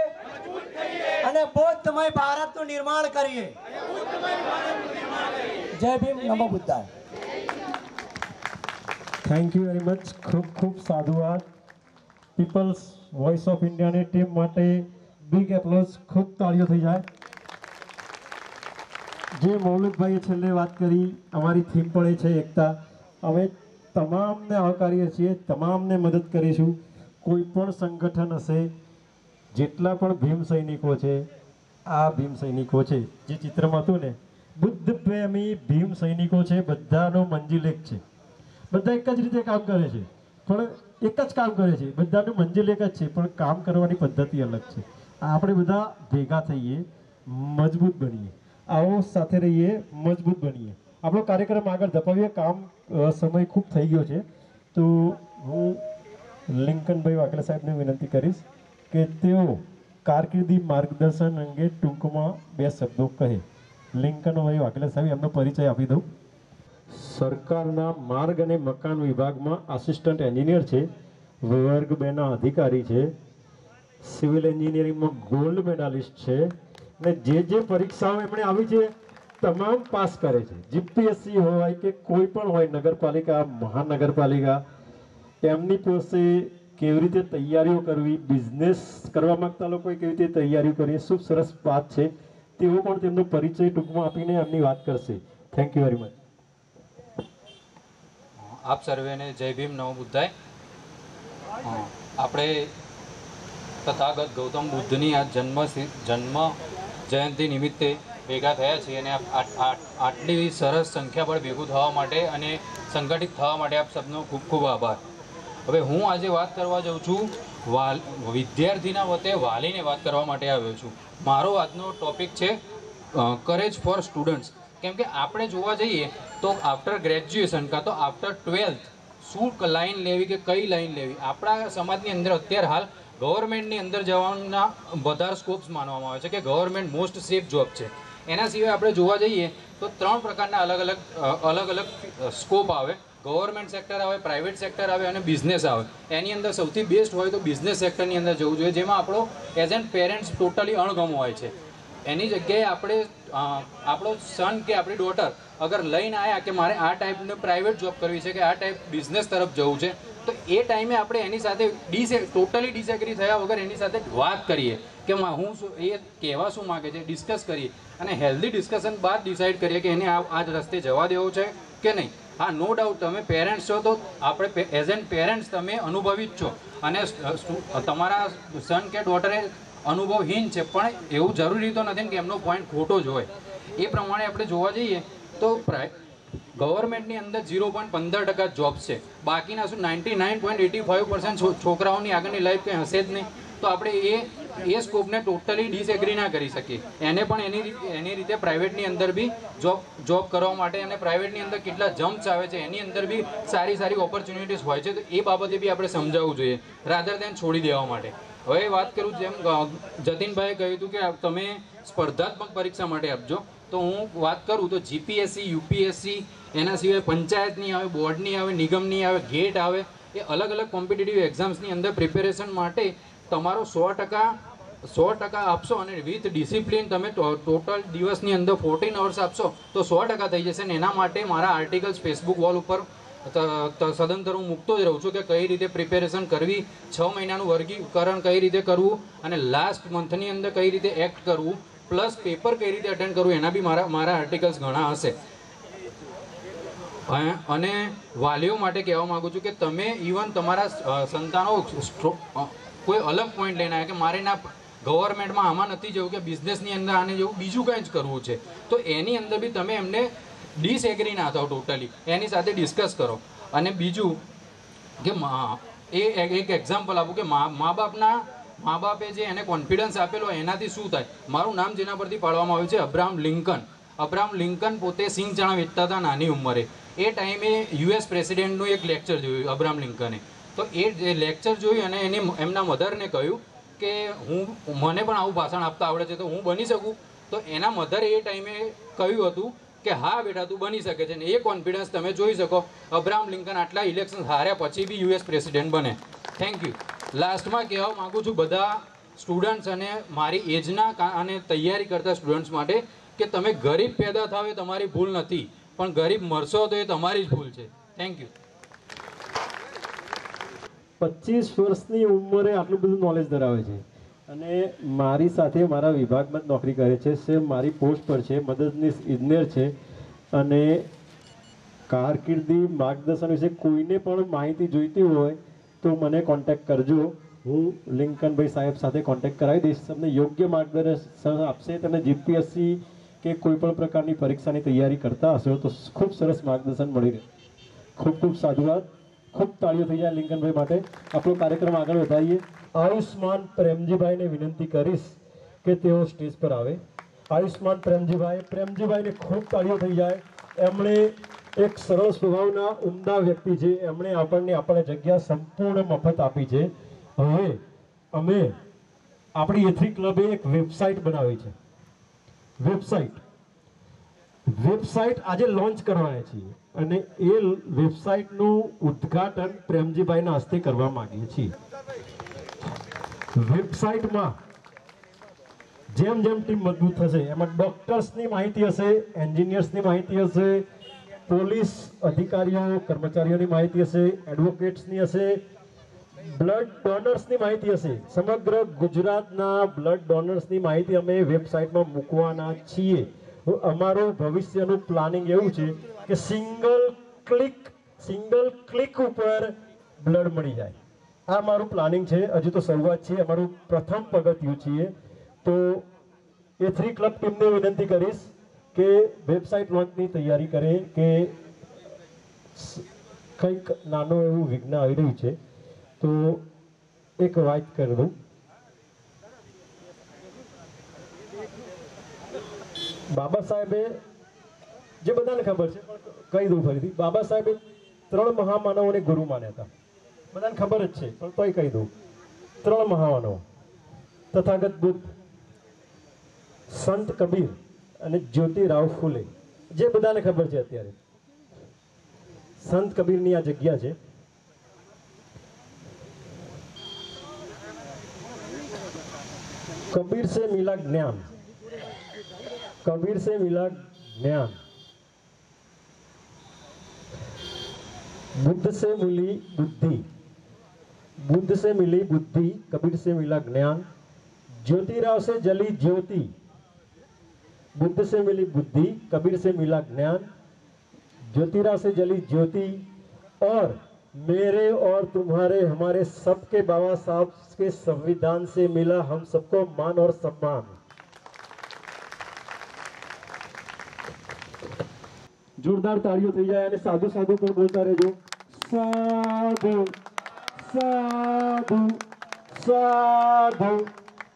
અને બૌદ્ધમય ભારતનું નિર્માણ કરીએ. જય ભીમ, નમો બુદ્ધાય. Thank you very much. ખૂબ ખૂબ સાધુવાદ. પીપલ્સ વોઇસ ઓફ ઇન્ડિયાની ટીમ માટે બિગ એપ્લોઝ. ખૂબ તાળીઓ થઈ જાય. જે મૌલિકભાઈએ છેલ્લે વાત કરી, અમારી થીમ પણ એ છે એકતા. અમે તમામને આવકારીએ છીએ, તમામને મદદ કરીશું. કોઈ પણ સંગઠન હશે, જેટલા પણ ભીમ સૈનિકો છે, આ ભીમ સૈનિકો છે જે ચિત્રમાં હતું ને, બુદ્ધ પ્રેમી ભીમ સૈનિકો છે. બધાનો મંજિલ એક છે. બધા એક જ રીતે કામ કરે છે, પણ એક જ કામ કરે છે. બધાનું મંજિલ એક જ છે, પણ કામ કરવાની પદ્ધતિ અલગ છે. આપણે બધા ભેગા થઈએ, મજબૂત બનીએ. આવો સાથે રહીએ, મજબૂત બનીએ. આપણો કાર્યક્રમ આગળ ધપાવીએ. કામ સમય ખૂબ થઈ ગયો છે, તો હું લિંકનભાઈ વાઘેલા સાહેબને વિનંતી કરીશ કે તેઓ કારકિર્દી માર્ગદર્શન અંગે ટૂંકમાં 2 શબ્દો કહે. લિંકનભાઈ વાઘેલા સાહેબ, એમનો પરિચય આપી દઉં. સરકારના માર્ગ અને મકાન વિભાગમાં આસિસ્ટન્ટ એન્જિનિયર છે. વર્ગ 2ના અધિકારી છે. સિવિલ એન્જિનિયરિંગમાં ગોલ્ડ મેડાલિસ્ટ છે. અને જે પરીક્ષાઓ એમણે આવી છે તમામ પાસ કરે છે. જીપીએસસી હોય કે કોઈ પણ હોય, નગરપાલિકા, મહાનગરપાલિકા, એમની પાસે કેવી રીતે તૈયારીઓ કરવી, બિઝનેસ કરવા માંગતા લોકોએ કેવી રીતે તૈયારીઓ કરવી, ખૂબ સરસ વાત છે. તેઓ પણ તેમનો પરિચય ટૂંકમાં આપીને એમની વાત કરશે. Thank you very much. આપ સર્વેને જય ભીમ, નમો બુદ્ધાય. આપણે તથાગત ગૌતમ બુદ્ધની આ જન્મ જયંતિ નિમિત્તે ભેગા થયા છીએ અને આટલી સરસ સંખ્યા પર ભેગું થવા માટે અને સંગઠિત થવા માટે આપ સબનો ખૂબ ખૂબ આભાર. હવે હું આજે વાત કરવા જાઉં છું વિદ્યાર્થીના વતે વાલીને વાત કરવા માટે આવ્યો છું. મારો આજનો ટોપિક છે કરેજ ફોર સ્ટુડન્ટ્સ. કેમ કે આપણે જોવા જઈએ તો આફ્ટર ગ્રેજ્યુએશન કાં તો આફ્ટર 12th શું લાઈન લેવી કે કઈ લાઈન લેવી, આપણા સમાજની અંદર અત્યારે હાલ ગવર્મેન્ટની અંદર જવાના વધારે સ્કોપ્સ માનવામાં આવે છે કે ગવર્મેન્ટ મોસ્ટ સેફ જોબ છે. એના સિવાય આપણે જોવા જઈએ તો 3 પ્રકારના અલગ અલગ સ્કોપ આવે. ગવર્મેન્ટ સેક્ટર આવે, પ્રાઇવેટ સેક્ટર આવે અને બિઝનેસ આવે. એની અંદર સૌથી બેસ્ટ હોય તો બિઝનેસ સેક્ટરની અંદર જવું જોઈએ, જેમાં આપણો એઝ એન પેરેન્ટ્સ ટોટલી અણગમો હોય છે. એની જગ્યાએ આપણે આપણો સન કે આપણી ડોટર અગર લઈને આવ્યા કે મારે આ ટાઈપનું પ્રાઇવેટ જોબ કરવી છે કે આ ટાઈપ બિઝનેસ તરફ જવું છે, તો એ ટાઈમે આપણે એની સાથે ટોટલી ડિસએગ્રી થયા વગર એની સાથે વાત કરીએ કે હું શું એ કહેવા શું માગે છે, ડિસ્કસ કરીએ અને હેલ્ધી ડિસ્કશન બાદ ડિસાઇડ કરીએ કે એને આ જ રસ્તે જવા દેવો છે કે નહીં. હા, નો ડાઉટ તમે પેરેન્ટ્સ છો તો આપણે એઝ એન પેરેન્ટ્સ તમે અનુભવી જ છો અને તમારા સન કે ડોટરે અનુભવહીન છે, પણ એવું જરૂરી તો નથી કે એમનો પોઈન્ટ ખોટો જ હોય. એ પ્રમાણે આપણે જોવા જઈએ તો ગવર્મેન્ટની અંદર 0.15% જોબ્સ છે, બાકીના શું 99.85% છોકરાઓની આગળની લાઈફ કંઈ હશે જ નહીં. તો આપણે એ સ્કોપને ટોટલી ડિસએગ્રી ના કરી શકીએ. એને પણ એની રીતે પ્રાઇવેટની અંદર બી જોબ કરવા માટે અને પ્રાઇવેટની અંદર કેટલા જમ્પ્સ આવે છે એની અંદર બી સારી ઓપોર્ચ્યુનિટીઝ હોય છે, તો એ બાબતે બી આપણે સમજાવવું જોઈએ રાધર દેન છોડી દેવા માટે. હવે વાત કરું જેમ જતીનભાઈએ કહ્યું હતું કે તમે સ્પર્ધાત્મક પરીક્ષા માટે આપજો, તો હું વાત કરું તો જીપીએસસી, યુપીએસસી, એના સિવાય પંચાયતની આવે, બોર્ડની આવે, નિગમની આવે, ગેટ આવે, એ અલગ અલગ કોમ્પિટિટિવ એક્ઝામ્સની અંદર પ્રિપેરેશન માટે તમારો 100% આપશો અને વિથ ડિસિપ્લિન તમે ટોટલ દિવસની અંદર 14 અવર્સ આપશો તો 100% થઈ જશે. ને એના માટે મારા આર્ટિકલ્સ ફેસબુક વોલ ઉપર સદંતર હું મૂકતો જ રહું છું કે કઈ રીતે પ્રિપેરેશન કરવી, 6 મહિનાનું વર્ગીકરણ કઈ રીતે કરવું અને લાસ્ટ મંથની અંદર કઈ રીતે એક્ટ કરવું, પ્લસ પેપર કઈ રીતે અટેન્ડ કરવું, એના બી મારા આર્ટિકલ્સ ઘણા હશે. અને વાલીઓ માટે કહેવા માગું છું કે તમે ઇવન તમારા સંતાનો કોઈ અલગ પોઈન્ટ લઈને આવ્યા કે મારે ના ગવર્મેન્ટમાં આમાં નથી જવું કે બિઝનેસની અંદર આને જવું, બીજું કંઈ જ કરવું છે, તો એની અંદર બી તમે એમને ડિસએગ્રી ના થાવ, ટોટલી એની સાથે ડિસ્કસ કરો. અને બીજું કે એક એક્ઝામ્પલ આપું કે મા બાપે જે એને કોન્ફિડન્સ આપેલો એનાથી શું થાય. મારું નામ જેના પરથી પાડવામાં આવ્યું છે અબ્રાહમ લિંકન. અબ્રાહમ લિંકન પોતે સિંગ ચણા વેચતા હતા નાની ઉંમરે. એ ટાઈમે યુએસ પ્રેસિડેન્ટનું એક લેક્ચર જોયું અબ્રાહમ લિંકને. તો એ લેક્ચર જોયું અને એમના મધરને કહ્યું કે મને પણ આવું ભાષણ આપતા આવડે છે તો હું બની શકું. તો એના મધરે એ ટાઈમે કહ્યું હતું કે હા બેટા તું બની શકે છે. ને એ કોન્ફિડન્સ તમે જોઈ શકો. અબ્રાહમ લિંકન આટલા ઇલેક્શન હાર્યા પછી બી યુએસ પ્રેસિડેન્ટ બને. Thank you. લાસ્ટમાં કહેવા માગું છું બધા સ્ટુડન્ટ્સ અને મારી એજના અને તૈયારી કરતા સ્ટુડન્ટ્સ માટે કે તમે ગરીબ પેદા થાવ એ તમારી ભૂલ નથી, પણ ગરીબ મરશો તો એ તમારી જ ભૂલ છે. Thank you. 25 વર્ષની ઉંમરે આટલું બધું નોલેજ ધરાવે છે અને મારી સાથે મારા વિભાગમાં જ નોકરી કરે છે. સેમ મારી પોસ્ટ પર છે, મદદનીશ ઇજનેર છે. અને કારકિર્દી માર્ગદર્શન વિશે કોઈને પણ માહિતી જોઈતી હોય તો મને કોન્ટેક્ટ કરજો. હું લિંકનભાઈ સાહેબ સાથે કોન્ટેક્ટ કરાવી દઈશ. તમને યોગ્ય માર્ગદર્શન આપશે. તમે જીપીએસસી કે કોઈ પણ પ્રકારની પરીક્ષાની તૈયારી કરતા હશો તો ખૂબ સરસ માર્ગદર્શન મળી રહે. ખૂબ સાધુવાદ. ખૂબ તાળીઓ થઈ જાય લિંકનભાઈ માટે. આપણો કાર્યક્રમ આગળ વધારીએ. આયુષ્માન પ્રેમજીભાઈને વિનંતી કરીશ કે તેઓ સ્ટેજ પર આવે. આયુષ્માન પ્રેમજીભાઈને ખૂબ તાળીઓ થઈ જાય. એમણે એક સરળ સ્વભાવના ઉમદા વ્યક્તિ છે. એમણે આપણને જગ્યા સંપૂર્ણ મફત આપી છે. હવે અમે આપણી એથ્રી ક્લબે એક વેબસાઇટ બનાવી છે. વેબસાઇટ આજે લોન્ચ કરવાના છીએ અને એ વેબસાઇટનું ઉદ્ઘાટન પ્રેમજીભાઈના હસ્તે કરવા માંગીએ છીએ. વેબસાઇટમાં જેમ ટીમ મજબૂત થશે એમાં ડોક્ટર્સની માહિતી હશે, એન્જિનિયર્સની માહિતી હશે, પોલીસ અધિકારીઓ કર્મચારીઓની માહિતી હશે, એડવોકેટ્સની હશે, બ્લડ ડોનર્સની માહિતી હશે. સમગ્ર ગુજરાતના બ્લડ ડોનર્સની માહિતી અમે વેબસાઇટમાં મૂકવાના છીએ. અમારું ભવિષ્યનું પ્લાનિંગ એવું છે કે સિંગલ ક્લિક ઉપર બ્લડ મળી જાય. આ મારું પ્લાનિંગ છે. હજુ તો શરૂઆત છે, અમારું પ્રથમ પગથિયું છીએ. તો એથ્રી ક્લબ ટીમને વિનંતી કરીશ કે વેબસાઇટ લોન્ચની તૈયારી કરે કે કંઈક નાનું એવું વિઘ્ન આવી રહ્યું છે તો એક વાત કરી દઉં. બાબા સાહેબે જે બધાને ખબર છે પણ કહી દઉં ફરીથી. બાબા સાહેબે 3 મહામાનવોને ગુરુ માન્યા હતા. બધાને ખબર જ છે પણ તોય કહી દઉં. 3 મહામાનવો તથાગત બુદ્ધ, સંત કબીર અને જ્યોતિરાવ ફૂલે. જે બધાને ખબર છે અત્યારે. સંત કબીરની આ જગ્યા છે. કબીર સે મિલા જ્ઞાન, कबीर से मिला ज्ञान, बुद्ध से मिली बुद्धि, बुद्ध से मिली बुद्धि, कबीर से मिला ज्ञान, ज्योतिराव से जली ज्योति, बुद्ध से मिली बुद्धि, कबीर से मिला ज्ञान, ज्योतिराव से जली ज्योति, और मेरे और तुम्हारे हमारे सबके बाबा साहब के संविधान से मिला हम सबको मान और सम्मान। जोरदार ताड़ियों થઈ જાય અને સાધુ સાધુ પણ બોલતા રહેજો। સાધુ સાધુ સાધુ।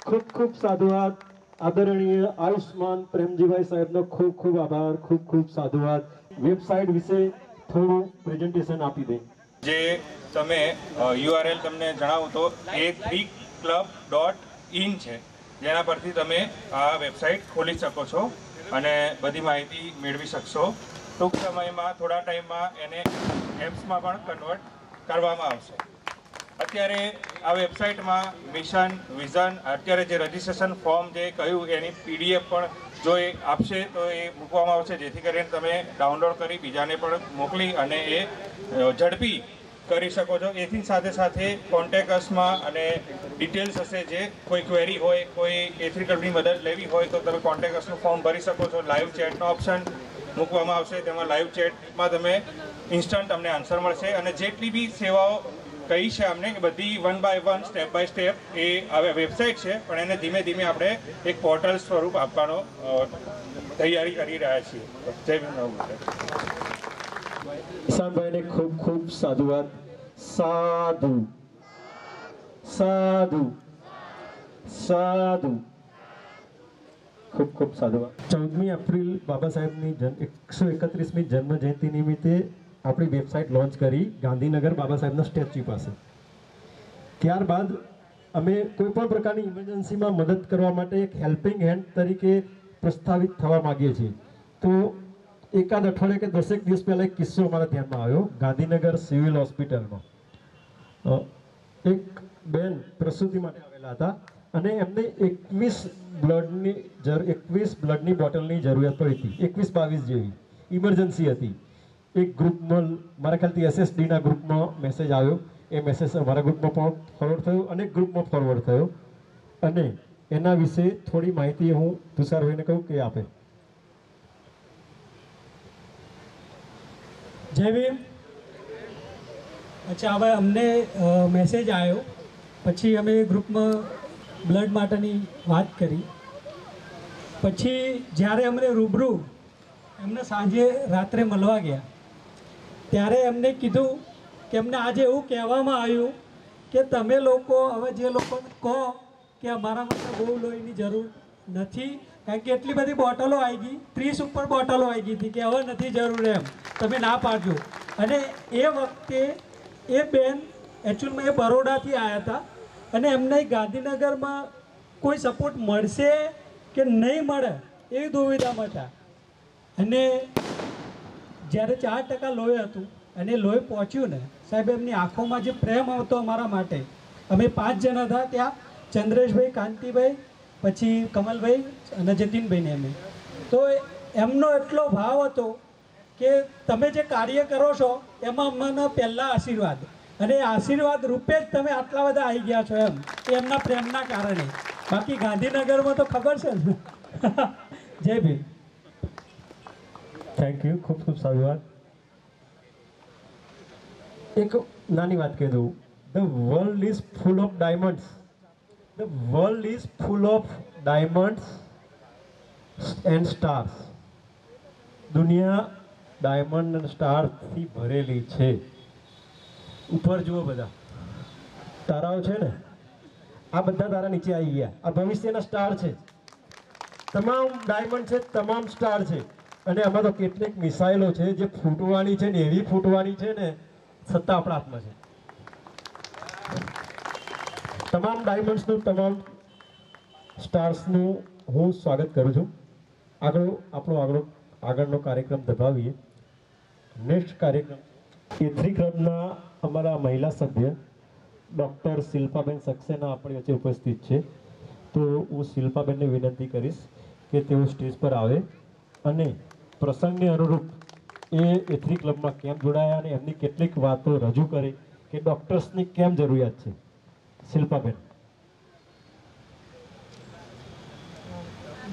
ખૂબ ખૂબ સાધુવાદ। આદરણીય આયુષ્માન પ્રેમજીભાઈ સાહેબનો ખૂબ ખૂબ આભાર, ખૂબ ખૂબ સાધુવાદ। વેબસાઇટ વિશે થોડું પ્રેઝન્ટેશન આપી દે। જે તમે યુઆરએલ તમને જણાવું તો a3club.in છે, જેના પરથી તમે આ વેબસાઇટ ખોલી શકો છો અને બધી માહિતી મેળવી શકશો। ટૂંક સમયમાં થોડા ટાઈમમાં એને એપ્સમાં પણ કન્વર્ટ કરવામાં આવશે। અત્યારે આ વેબસાઇટમાં મિશન વિઝન, અત્યારે જે રજિસ્ટ્રેશન ફોર્મ જે કહ્યું એની પીડીએફ પણ જો એ આપશે તો એ મૂકવામાં આવશે, જેથી કરીને તમે ડાઉનલોડ કરી બીજાને પણ મોકલી અને એ ઝડપી કરી શકો છો। એથી સાથે સાથે કોન્ટેક્ટ અસમાં અને ડિટેલ્સ હશે, જે કોઈ ક્વેરી હોય, કોઈ A3 ક્લબની મદદ લેવી હોય તો તમે કોન્ટેક્ટ અસનું ફોર્મ ભરી શકો છો। લાઈવ ચેટનો ઓપ્શન મૂકવામાં આવશે, તેમાં લાઈવ ચેટમાં તમે ઇન્સ્ટન્ટ તમને આન્સર મળશે અને જેટલી બી સેવાઓ કહી છે અમને કે બધી 1 by 1 સ્ટેપ બાય સ્ટેપ એ હવે વેબસાઇટ છે, પણ એને ધીમે ધીમે આપણે એક પોર્ટલ સ્વરૂપ આપવાનો તૈયારી કરી રહ્યા છીએ। જય ભીમ। ઈશાનભાઈને ખૂબ ખૂબ સાધુવાદ। સાધુ સાધુ સાધુ। ખૂબ ખૂબ સાધુવાદ। 14મી એપ્રિલ બાબા સાહેબની 131મી જન્મ જયંતિ નિમિત્તે આપણી વેબસાઇટ લોન્ચ કરી ગાંધીનગર બાબા સાહેબના સ્ટેચ્યુ પાસે। ત્યારબાદ અમે કોઈ પણ પ્રકારની ઇમરજન્સીમાં મદદ કરવા માટે એક હેલ્પિંગ હેન્ડ તરીકે પ્રસ્તાવિત થવા માંગીએ છીએ। તો એકાદ અઠવાડિયે કે 10 દિવસ પહેલાં એક કિસ્સો અમારા ધ્યાનમાં આવ્યો। ગાંધીનગર સિવિલ હોસ્પિટલમાં એક બેન પ્રસૂતિ માટે આવેલા હતા અને એમને 21 બ્લડની બોટલની જરૂરિયાત પડી હતી, 21-22 જેવી ઇમરજન્સી હતી। એક ગ્રુપમાં મારા ખ્યાલથી SSDના ગ્રુપમાં મેસેજ આવ્યો, એ મેસેજ અમારા ગ્રુપમાં પણ ફોરવર્ડ થયો, અનેક ગ્રુપમાં ફોરવર્ડ થયો અને એના વિશે થોડી માહિતી હું તુષારભાઈને કહું કે આપે। જય ભીમ। અચ્છા, હવે અમને મેસેજ આવ્યો, પછી અમે ગ્રુપમાં બ્લડ માટેની વાત કરી। પછી જ્યારે અમને રૂબરૂ એમને સાંજે રાત્રે મળવા ગયા ત્યારે એમને કીધું કે અમને આજે એવું કહેવામાં આવ્યું કે તમે લોકો હવે જે લોકો કહો કે અમારા માટે બહુ લોહીની જરૂર નથી, કારણ કે એટલી બધી બોટલો આવી ગઈ, 30 ઉપર બોટલો આવી ગઈ હતી કે હવે નથી જરૂર, એમ તમે ના પાડજો। અને એ વખતે એ બેન એકચ્યુઅલમાં એ બરોડાથી આવ્યા હતા અને એમને ગાંધીનગરમાં કોઈ સપોર્ટ મળશે કે નહીં મળે એવી દુવિધામાં હતા। અને જ્યારે 4% લોહી હતું અને લોહી પહોંચ્યું ને સાહેબ, એમની આંખોમાં જે પ્રેમ આવતો અમારા માટે, અમે 5 જણા હતા ત્યાં, ચંદ્રેશભાઈ, કાંતિભાઈ, પછી કમલભાઈ અને જતીનભાઈને અમે, તો એમનો એટલો ભાવ હતો કે તમે જે કાર્ય કરો છો એમાં અમને પહેલાં આશીર્વાદ, અને આશીર્વાદ રૂપે જ તમે આટલા બધા આવી ગયા છો એમ, એમના પ્રેમના કારણે। બાકી ગાંધીનગરમાં તો ખબર છે ને। જય ભીમ। થેન્ક યુ, ખૂબ ખૂબ સાધુવાદ। એક નાની વાત કહી દઉં, the world is full of diamonds, the world is full of diamonds and stars. દુનિયા ડાયમંડ અને સ્ટારથી ભરેલી છે। ઉપર જુઓ, બધા તારાઓ છે ને, આ બધા તારા નીચે આવી ગયા, આ ભવિષ્યના સ્ટાર છે, તમામ ડાયમંડ છે, તમામ સ્ટાર છે। અને આમાં તો કેટલીક મિસાઇલો છે જે ફૂટવાની છે ને, એવી ફૂટવાની છે ને, સત્તા આપણા હાથમાં છે। તમામ ડાયમંડ્સનું, તમામ સ્ટાર્સનું હું સ્વાગત કરું છું। આગળનો કાર્યક્રમ દબાવીએ। નેક્સ્ટ કાર્યક્રમ A3 ક્લબના અમારા મહિલા સભ્ય ડૉક્ટર શિલ્પાબેન સક્સેના આપણી વચ્ચે ઉપસ્થિત છે। તો હું શિલ્પાબેનને વિનંતી કરીશ કે તેઓ સ્ટેજ પર આવે અને પ્રસંગને અનુરૂપ એ એથરી ક્લબમાં કેમ જોડાયા અને એમની કેટલીક વાતો રજૂ કરે કે ડૉક્ટર્સની કેમ જરૂરિયાત છે. શિલ્પાબેન.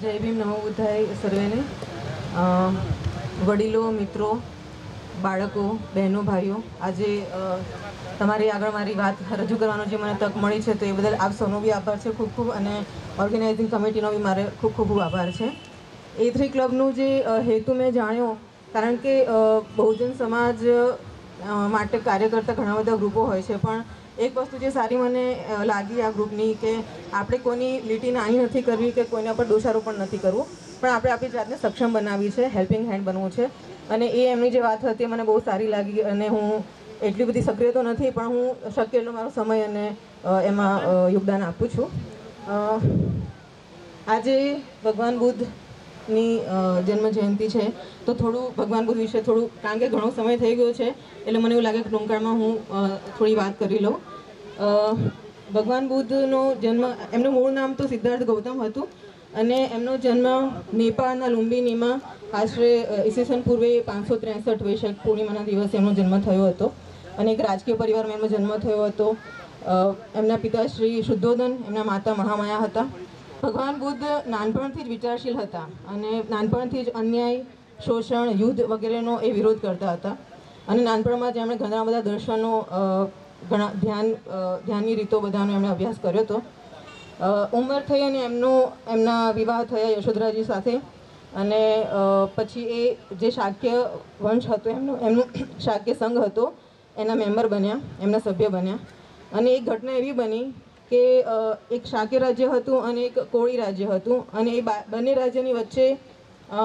જય ભીમ, નમો બુદ્ધાય સર્વેને. વડીલો, મિત્રો, બાળકો, બહેનો, ભાઈઓ, આજે તમારી આગળ મારી વાત રજૂ કરવાનો જે મને તક મળી છે તો એ બદલ આપ સૌનો બી આભાર છે ખૂબ ખૂબ, અને ઓર્ગેનાઇઝિંગ કમિટીનો બી મારે ખૂબ ખૂબ આભાર છે. A3 ક્લબનું જે હેતુ મેં જાણ્યો, કારણ કે બહુજન સમાજ માટે કાર્ય કરતા ઘણા બધા ગ્રુપો હોય છે, પણ એક વસ્તુ જે સારી મને લાગી આ ગ્રુપની કે આપણે કોઈની લીટી નાની નથી કરવી કે કોઈના પર દોષારોપણ નથી કરવું, પણ આપણે આપણી જાતને સક્ષમ બનાવવી છે, હેલ્પિંગ હેન્ડ બનવું છે. અને એ એમની જે વાત હતી મને બહુ સારી લાગી. અને હું એટલી બધી સક્રિય તો નથી, પણ હું શક્ય એટલો મારો સમય અને એમાં યોગદાન આપું છું. આજે ભગવાન બુદ્ધની જન્મ જયંતિ છે તો થોડું ભગવાન બુદ્ધ વિશે થોડું, કારણ કે ઘણો સમય થઈ ગયો છે એટલે મને એવું લાગે કે ટૂંકાણમાં હું થોડી વાત કરી લઉં. ભગવાન બુદ્ધનો જન્મ, એમનું મૂળ નામ તો સિદ્ધાર્થ ગૌતમ હતું અને એમનો જન્મ નેપાળના લુંબિનીમાં આશરે ઈસવીસન પૂર્વે 563 વૈશાખ પૂર્ણિમાના દિવસે એમનો જન્મ થયો હતો અને એક રાજકીય પરિવારમાં એમનો જન્મ થયો હતો. એમના પિતા શ્રી શુદ્ધોધન, એમના માતા મહામાયા હતા. ભગવાન બુદ્ધ નાનપણથી જ વિચારશીલ હતા અને નાનપણથી જ અન્યાય, શોષણ, યુદ્ધ વગેરેનો એ વિરોધ કરતા હતા. અને નાનપણમાં જ એમણે ઘણા બધા દર્શનો, ઘણા ધ્યાનની રીતો બધાનો એમણે અભ્યાસ કર્યો હતો. ઉંમર થઈ અને એમના વિવાહ થયા યશોધરાજી સાથે. અને પછી એ જે શાક્ય વંશ હતો એમનું શાક્ય સંઘ હતો એના મેમ્બર બન્યા, એમના સભ્ય બન્યા. અને એક ઘટના એવી બની કે એક શાક્ય રાજ્ય હતું અને એક કોળી રાજ્ય હતું અને એ બંને રાજ્યની વચ્ચે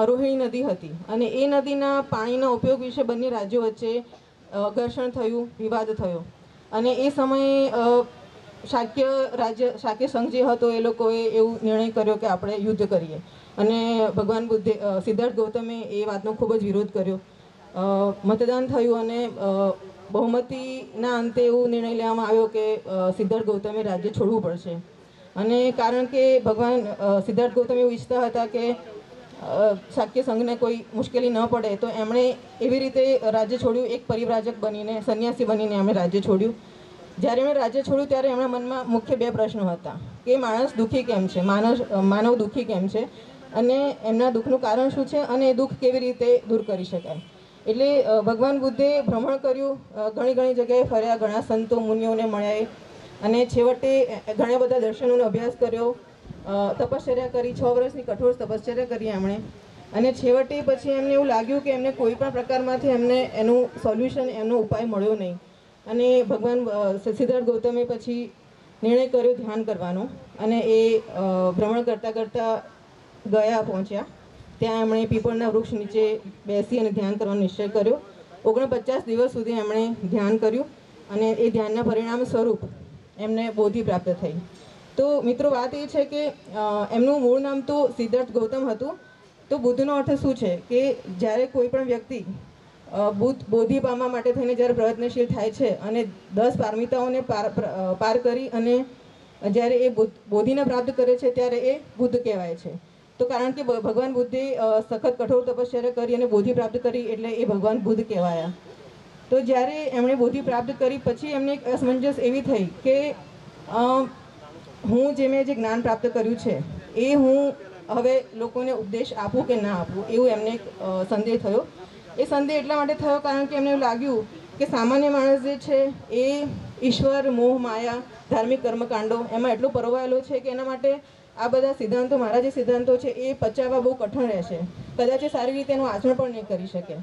રોહિણી નદી હતી અને એ નદીના પાણીના ઉપયોગ વિશે બંને રાજ્યો વચ્ચે ઘર્ષણ થયું, વિવાદ થયો. અને એ સમયે શાક્ય સંઘ જે હતો એ લોકોએ એવું નિર્ણય કર્યો કે આપણે યુદ્ધ કરીએ. અને ભગવાન બુદ્ધે, સિદ્ધાર્થ ગૌતમે એ વાતનો ખૂબ જ વિરોધ કર્યો. મતદાન થયું અને બહુમતીના અંતે એવું નિર્ણય લેવામાં આવ્યો કે સિદ્ધાર્થ ગૌતમે રાજ્ય છોડવું પડશે. અને કારણ કે ભગવાન સિદ્ધાર્થ ગૌતમ એવું ઈચ્છતા હતા કે શાક્ય સંઘને કોઈ મુશ્કેલી ન પડે તો એમણે એવી રીતે રાજ્ય છોડ્યું, એક પરિવ્રાજક બનીને, સંન્યાસી બનીને એમણે રાજ્ય છોડ્યું. જ્યારે એમણે રાજ્ય છોડ્યું ત્યારે એમના મનમાં મુખ્ય બે પ્રશ્નો હતા કે માણસ દુઃખી કેમ છે, માનવ દુઃખી કેમ છે અને એમના દુઃખનું કારણ શું છે અને એ દુઃખ કેવી રીતે દૂર કરી શકાય. એટલે ભગવાન બુદ્ધે ભ્રમણ કર્યું, ઘણી જગ્યાએ ફર્યા, ઘણા સંતો મુનિઓને મળ્યા અને છેવટે ઘણા બધા દર્શનોનો અભ્યાસ કર્યો, તપશ્ચર્યા કરી, 6 વર્ષની કઠોર તપશ્ચર્યા કરી એમણે. અને છેવટે પછી એમને એવું લાગ્યું કે એમને કોઈ પણ પ્રકારમાંથી એમને એનું સોલ્યુશન, એમનો ઉપાય મળ્યો નહીં. અને ભગવાન સિદ્ધાર્થ ગૌતમે પછી નિર્ણય કર્યો ધ્યાન કરવાનો અને એ ભ્રમણ કરતાં ગયા પહોંચ્યા. ત્યાં એમણે પીપળના વૃક્ષ નીચે બેસી અને ધ્યાન કરવાનો નિશ્ચય કર્યો. 49 દિવસ સુધી એમણે ધ્યાન કર્યું અને એ ધ્યાનના પરિણામ સ્વરૂપ એમને બોધિ પ્રાપ્ત થઈ. તો મિત્રો, વાત એ છે કે એમનું મૂળ નામ તો સિદ્ધાર્થ ગૌતમ હતું. તો બુદ્ધનો અર્થ શું છે કે જ્યારે કોઈ પણ વ્યક્તિ બોધિ પામવા માટે થઈને જ્યારે પ્રયત્નશીલ થાય છે અને 10 પારમિતાઓને પાર કરી અને જ્યારે એ બોધિને પ્રાપ્ત કરે છે ત્યારે એ બુદ્ધ કહેવાય છે. તો કારણ કે ભગવાન બુદ્ધે સખત કઠોર તપશ્ચર્યા કરી અને બોધિ પ્રાપ્ત કરી એટલે એ ભગવાન બુદ્ધ કહેવાયા. તો જ્યારે એમણે બોધિ પ્રાપ્ત કરી પછી એમને એક અસમંજસ એવી થઈ કે હું મેં જે જ્ઞાન પ્રાપ્ત કર્યું છે એ હું હવે લોકોને ઉપદેશ આપું કે ના આપું, એવું એમને એક સંદેહ થયો. એ સંદેહ એટલા માટે થયો કારણ કે એમને એવું લાગ્યું કે સામાન્ય માણસ જે છે એ ઈશ્વર, મોહ, માયા, ધાર્મિક કર્મકાંડો એમાં એટલો પરોવાયેલો છે કે એના માટે આ બધા સિદ્ધાંતો, મારા જે સિદ્ધાંતો છે એ પચાવવા બહુ કઠણ રહેશે, કદાચ એ સારી રીતે એનું આચરણ પણ નહીં કરી શકે,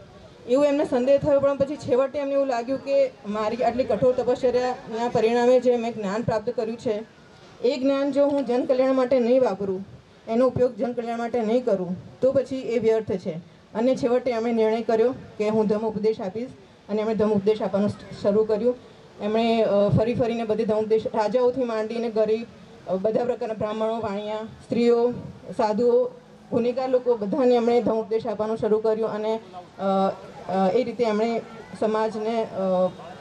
એવું એમને સંદેહ થયો. પણ પછી છેવટે એમને એવું લાગ્યું કે મારી આટલી કઠોર તપશ્ચર્યાના પરિણામે જે મેં જ્ઞાન પ્રાપ્ત કર્યું છે એ જ્ઞાન જો હું જનકલ્યાણ માટે નહીં વાપરું, એનો ઉપયોગ જનકલ્યાણ માટે નહીં કરું તો પછી એ વ્યર્થ છે. અને છેવટે એમણે નિર્ણય કર્યો કે હું ધર્મ ઉપદેશ આપીશ અને એમણે ધર્મ ઉપદેશ આપવાનું શરૂ કર્યું. એમણે ફરીને બધી ધર્મ ઉપદેશ, રાજાઓથી માંડીને ગરીબ, બધા પ્રકારના બ્રાહ્મણો, વાણિયા, સ્ત્રીઓ, સાધુઓ, ગુનેગાર લોકો બધાને એમણે ધર્મ ઉપદેશ આપવાનું શરૂ કર્યું. અને એ રીતે એમણે સમાજને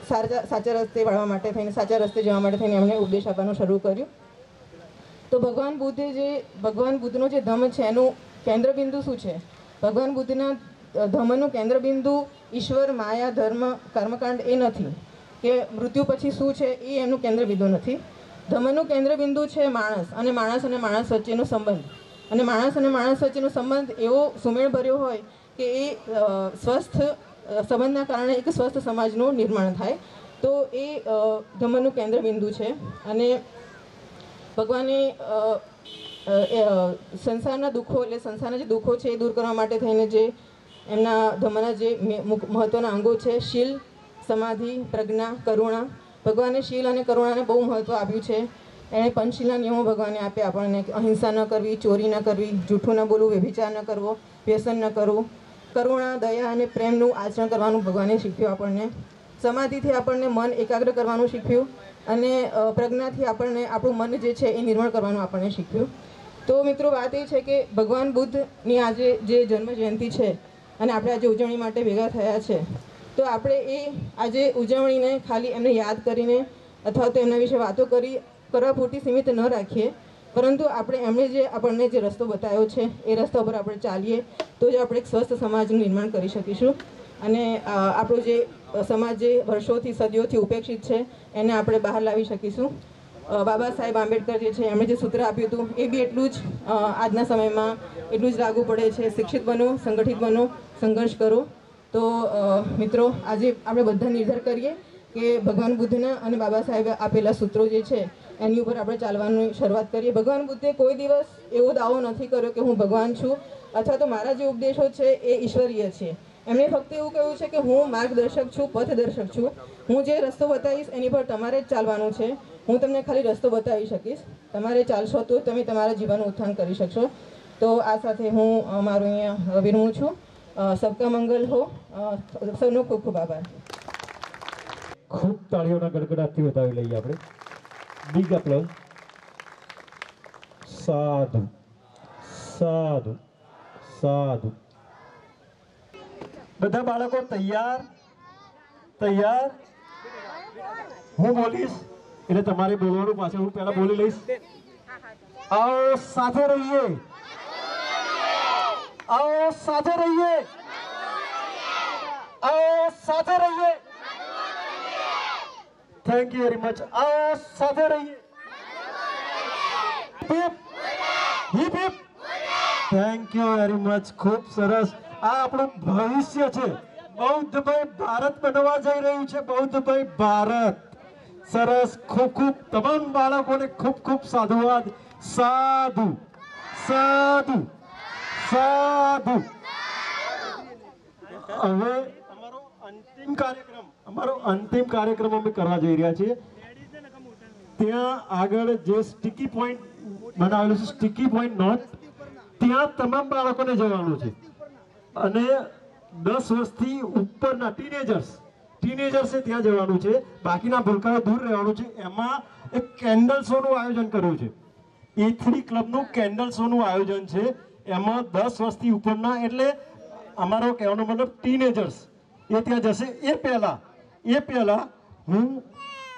સાચા રસ્તે વાળવા માટે થઈને, સાચા રસ્તે જવા માટે થઈને એમણે ઉપદેશ આપવાનું શરૂ કર્યું. તો ભગવાન બુદ્ધનો જે ધર્મ છે એનું કેન્દ્રબિંદુ શું છે? ભગવાન બુદ્ધના ધર્મનું કેન્દ્રબિંદુ ઈશ્વર, માયા, ધર્મ, કર્મકાંડ એ નથી કે મૃત્યુ પછી શું છે એ એમનું કેન્દ્રબિંદુ નથી. ધર્મનું કેન્દ્રબિંદુ છે માણસ અને માણસ વચ્ચેનો સંબંધ. અને માણસ વચ્ચેનો સંબંધ એવો સુમેળભર્યો હોય કે એ સ્વસ્થ સંબંધના કારણે એક સ્વસ્થ સમાજનું નિર્માણ થાય. તો એ ધર્મનું કેન્દ્રબિંદુ છે. અને ભગવાને સંસારના દુઃખો એટલે સંસારના જે દુઃખો છે એ દૂર કરવા માટે થઈને જે એમના ધર્મના જે મહત્ત્વના અંગો છે, શીલ, સમાધિ, પ્રજ્ઞા, કરુણા. ભગવાને શીલ અને કરુણાને બહુ મહત્ત્વ આપ્યું છે. એણે પંચશીલના નિયમો ભગવાને આપ્યા આપણને. અહિંસા ન કરવી, ચોરી ન કરવી, જૂઠું ન બોલવું, વ્યભિચાર ન કરવો, વ્યસન ન કરવું. કરુણા, દયા અને પ્રેમનું આચરણ કરવાનું ભગવાને શીખ્યું આપણને. સમાધિથી આપણને મન એકાગ્ર કરવાનું શીખ્યું. અને પ્રજ્ઞાથી આપણને આપણું મન જે છે એ નિર્મળ કરવાનું આપણને શીખ્યું. તો મિત્રો, વાત એ છે કે ભગવાન બુદ્ધની આજે જે જન્મ જયંતિ છે અને આપણે આજે ઉજવણી માટે ભેગા થયા છે, તો આપણે એ આજે ઉજવણીને ખાલી એમને યાદ કરીને અથવા તો એમના વિશે વાતો કરવા પૂરતી સીમિત ન રાખીએ, પરંતુ આપણે એમણે જે આપણને જે રસ્તો બતાવ્યો છે એ રસ્તા પર આપણે ચાલીએ તો જ આપણે એક સ્વસ્થ સમાજનું નિર્માણ કરી શકીશું. અને આપણો જે સમાજ જે વર્ષોથી સદીઓથી ઉપેક્ષિત છે એને આપણે બહાર લાવી શકીશું. બાબા સાહેબ આંબેડકર જે છે એમણે જે સૂત્ર આપ્યું હતું એ બી એટલું જ આજના સમયમાં એટલું જ લાગુ પડે છે. શિક્ષિત બનો, સંગઠિત બનો, સંઘર્ષ કરો. તો મિત્રો, આજે આપણે બધા નિર્ધાર કરીએ કે ભગવાન બુદ્ધના અને બાબા સાહેબે આપેલા સૂત્રો જે છે એની ઉપર આપણે ચાલવાની શરૂઆત કરીએ. ભગવાન બુદ્ધે કોઈ દિવસ એવો દાવો નથી કર્યો કે હું ભગવાન છું અથવા તો મારા જે ઉપદેશો છે એ ઈશ્વરીય છે. એમણે ફક્ત એવું કહ્યું છે કે હું માર્ગદર્શક છું, પથદર્શક છું. હું જે રસ્તો બતાવીશ એની પર તમારે જ ચાલવાનું છે. હું તમને ખાલી રસ્તો બતાવી શકીશ. તમારે ચાલશો તો તમે તમારા જીવનનું ઉત્થાન કરી શકશો. તો આ સાથે હું મારું અહીંયા વિરમું છું. સબકા મંગલ હો. સૌનો ખૂબ ખૂબ આભાર. ખૂબ તાળીઓના ગડગડાટથી વધાવી લઈએ આપણે. Big applause. સાધુ સાધુ સાધુ. બધા બાળકો તૈયાર? તૈયાર? હું બોલીશ એટલે તમારે બોલવાનું. પાછળ હું પહેલા બોલી લઈશ. આવો સાથે રહીએ, આવો સાથે રહીએ, આવો સાથે રહીએ. Thank you very much. આવો સાથે રહીએ. Heap heap heap. Thank you very much. ખૂબ સરસ. આ આપણું ભવિષ્ય છે. બૌદ્ધભાઈ ભારત બનવા જઈ રહ્યું છે. બૌદ્ધભાઈ ભારત. સરસ. ખૂબ ખૂબ તમામ બાળકોને ખૂબ ખૂબ સાધુવાદ. સાધુ સાધુ સાધુ. હવે અમારો અંતિમ કાર્યક્રમ અમે કરવા જઈ રહ્યા છીએ. ત્યાં આગળ જે સ્ટીકી પોઈન્ટ બનાવેલું છે, સ્ટીકી પોઈન્ટ નોટ, ત્યાં તમામ બાળકોને જવાનું છે. અને 10 વર્ષથી ઉપરના ટીનેજર્સે ત્યાં જવાનું છે. બાકીના ભૂલકાઓ દૂર રહેવાનું છે. એમાં એક કેન્ડલ શોનું આયોજન કર્યું છે. E3 ક્લબનું કેન્ડલ શોનું આયોજન છે. એમાં 10 વર્ષથી ઉપરના, એટલે અમારો કહેવાનો મતલબ ટીનેજર્સ એ ત્યાં જશે. એ પહેલા હું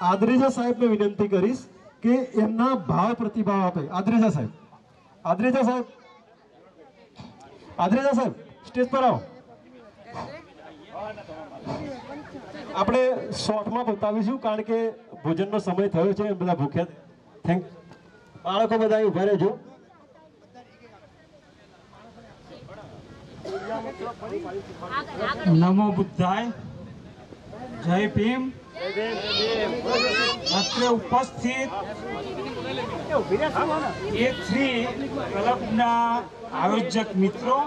આદરેજા સાહેબને વિનંતી કરીશ કે એમના ભાવ પ્રતિભાવ આપે. આદરેજા સાહેબ સ્ટેજ પર આવો. આપણે શોર્ટમાં બતાવીશું કારણ કે ભોજનનો સમય થયો છે. બધા ભૂખ્યા. થેન્ક. બાળકો બધા ઉભા રહેજો. નમો બુદ્ધાય. જય ભીમ. અત્રે ઉપસ્થિત E3 ક્લબના આયોજક મિત્રો,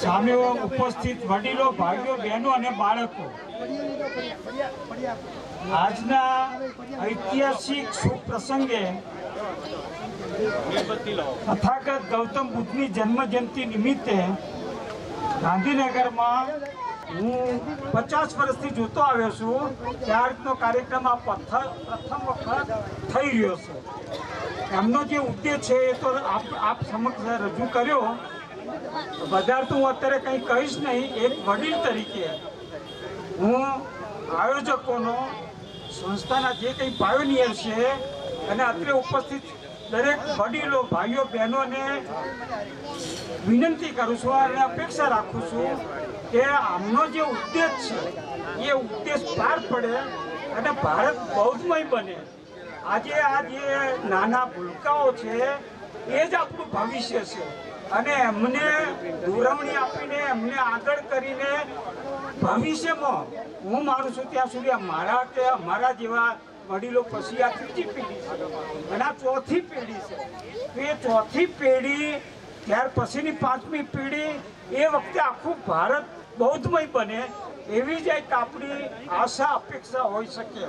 સામે ઉપસ્થિત વડીલો, ભાઈઓ, બહેનો અને બાળકો, આજના ઐતિહાસિક શુભ પ્રસંગે તથાગત ગૌતમ બુદ્ધની જન્મ જયંતિ નિમિત્તે ગાંધીનગરમાં હું 50 વર્ષથી જોતો આવ્યો છું. આ રીતનો કાર્યક્રમ આ પ્રથમ વખત થઈ રહ્યો છે. એમનો જે ઉદ્દેશ છે એ તો આપ સમક્ષ રજૂ કર્યો. વધારે તો હું અત્યારે કંઈ કહીશ નહીં. એક વડીલ તરીકે હું આયોજકોનો, સંસ્થાના જે કંઈ પાયોનિયર છે અને અત્રે ઉપસ્થિત દરેક વડીલો ભાઈઓ બહેનોને વિનંતી કરું છું અને અપેક્ષા રાખું છું કે આમનો જે ઉદ્દેશ છે એ ઉદ્દેશ પાર પડે અને ભારત બૌદ્ધમય બને. આજે આ જે નાના ભૂલકાઓ છે એ જ આપણું ભવિષ્ય છે અને એમને દોરવણી આપીને એમને આગળ કરીને ભવિષ્યમાં હું માનું છું ત્યાં સુધી મારા કે અમારા જેવા વડીલો પછી આ ત્રીજી પેઢી છે અને આ ચોથી પેઢી છે. તો એ ચોથી પેઢી ત્યાર પછીની પાંચમી પેઢી એ વખતે આખું ભારત બૌદ્ધમય બને એવી જ એક આપણી આશા અપેક્ષા હોઈ શકે.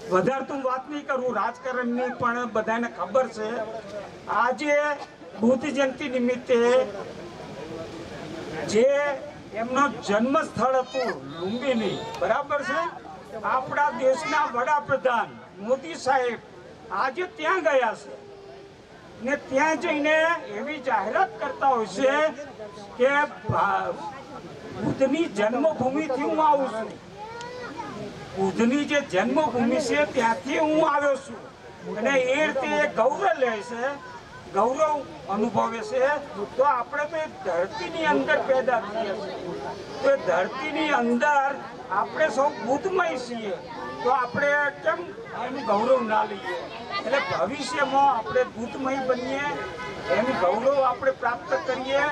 વધારે તો વાત નહીં કરું રાજકારણની, પણ બધાને ખબર છે આજે બુદ્ધ જયંતિ નિમિત્તે જે એમનો જન્મ સ્થળ હતું લુંબિની, બરાબર છે, આપણા દેશના વડાપ્રધાન મોદી સાહેબ આજે ત્યાં ગયા છે ને ત્યાં જઈને એવી જાહેરાત કરતા હોય છે કે બુદ્ધની જન્મભૂમિથી હું આવું છું, બુદ્ધની જે જન્મભૂમિ છે ત્યાંથી હું આવ્યો છું અને એ રીતે ગૌરવ લે છે, ગૌરવ અનુભવે છે. તો આપણે તો એ ધરતીની અંદર પેદા થઈએ છીએ, તો એ ધરતીની અંદર આપણે સૌ બુદ્ધમય છીએ, તો આપણે કેમ એનું ગૌરવ ના લઈએ? એટલે ભવિષ્યમાં આપણે બુદ્ધમય બનીએ, એનું ગૌરવ આપણે પ્રાપ્ત કરીએ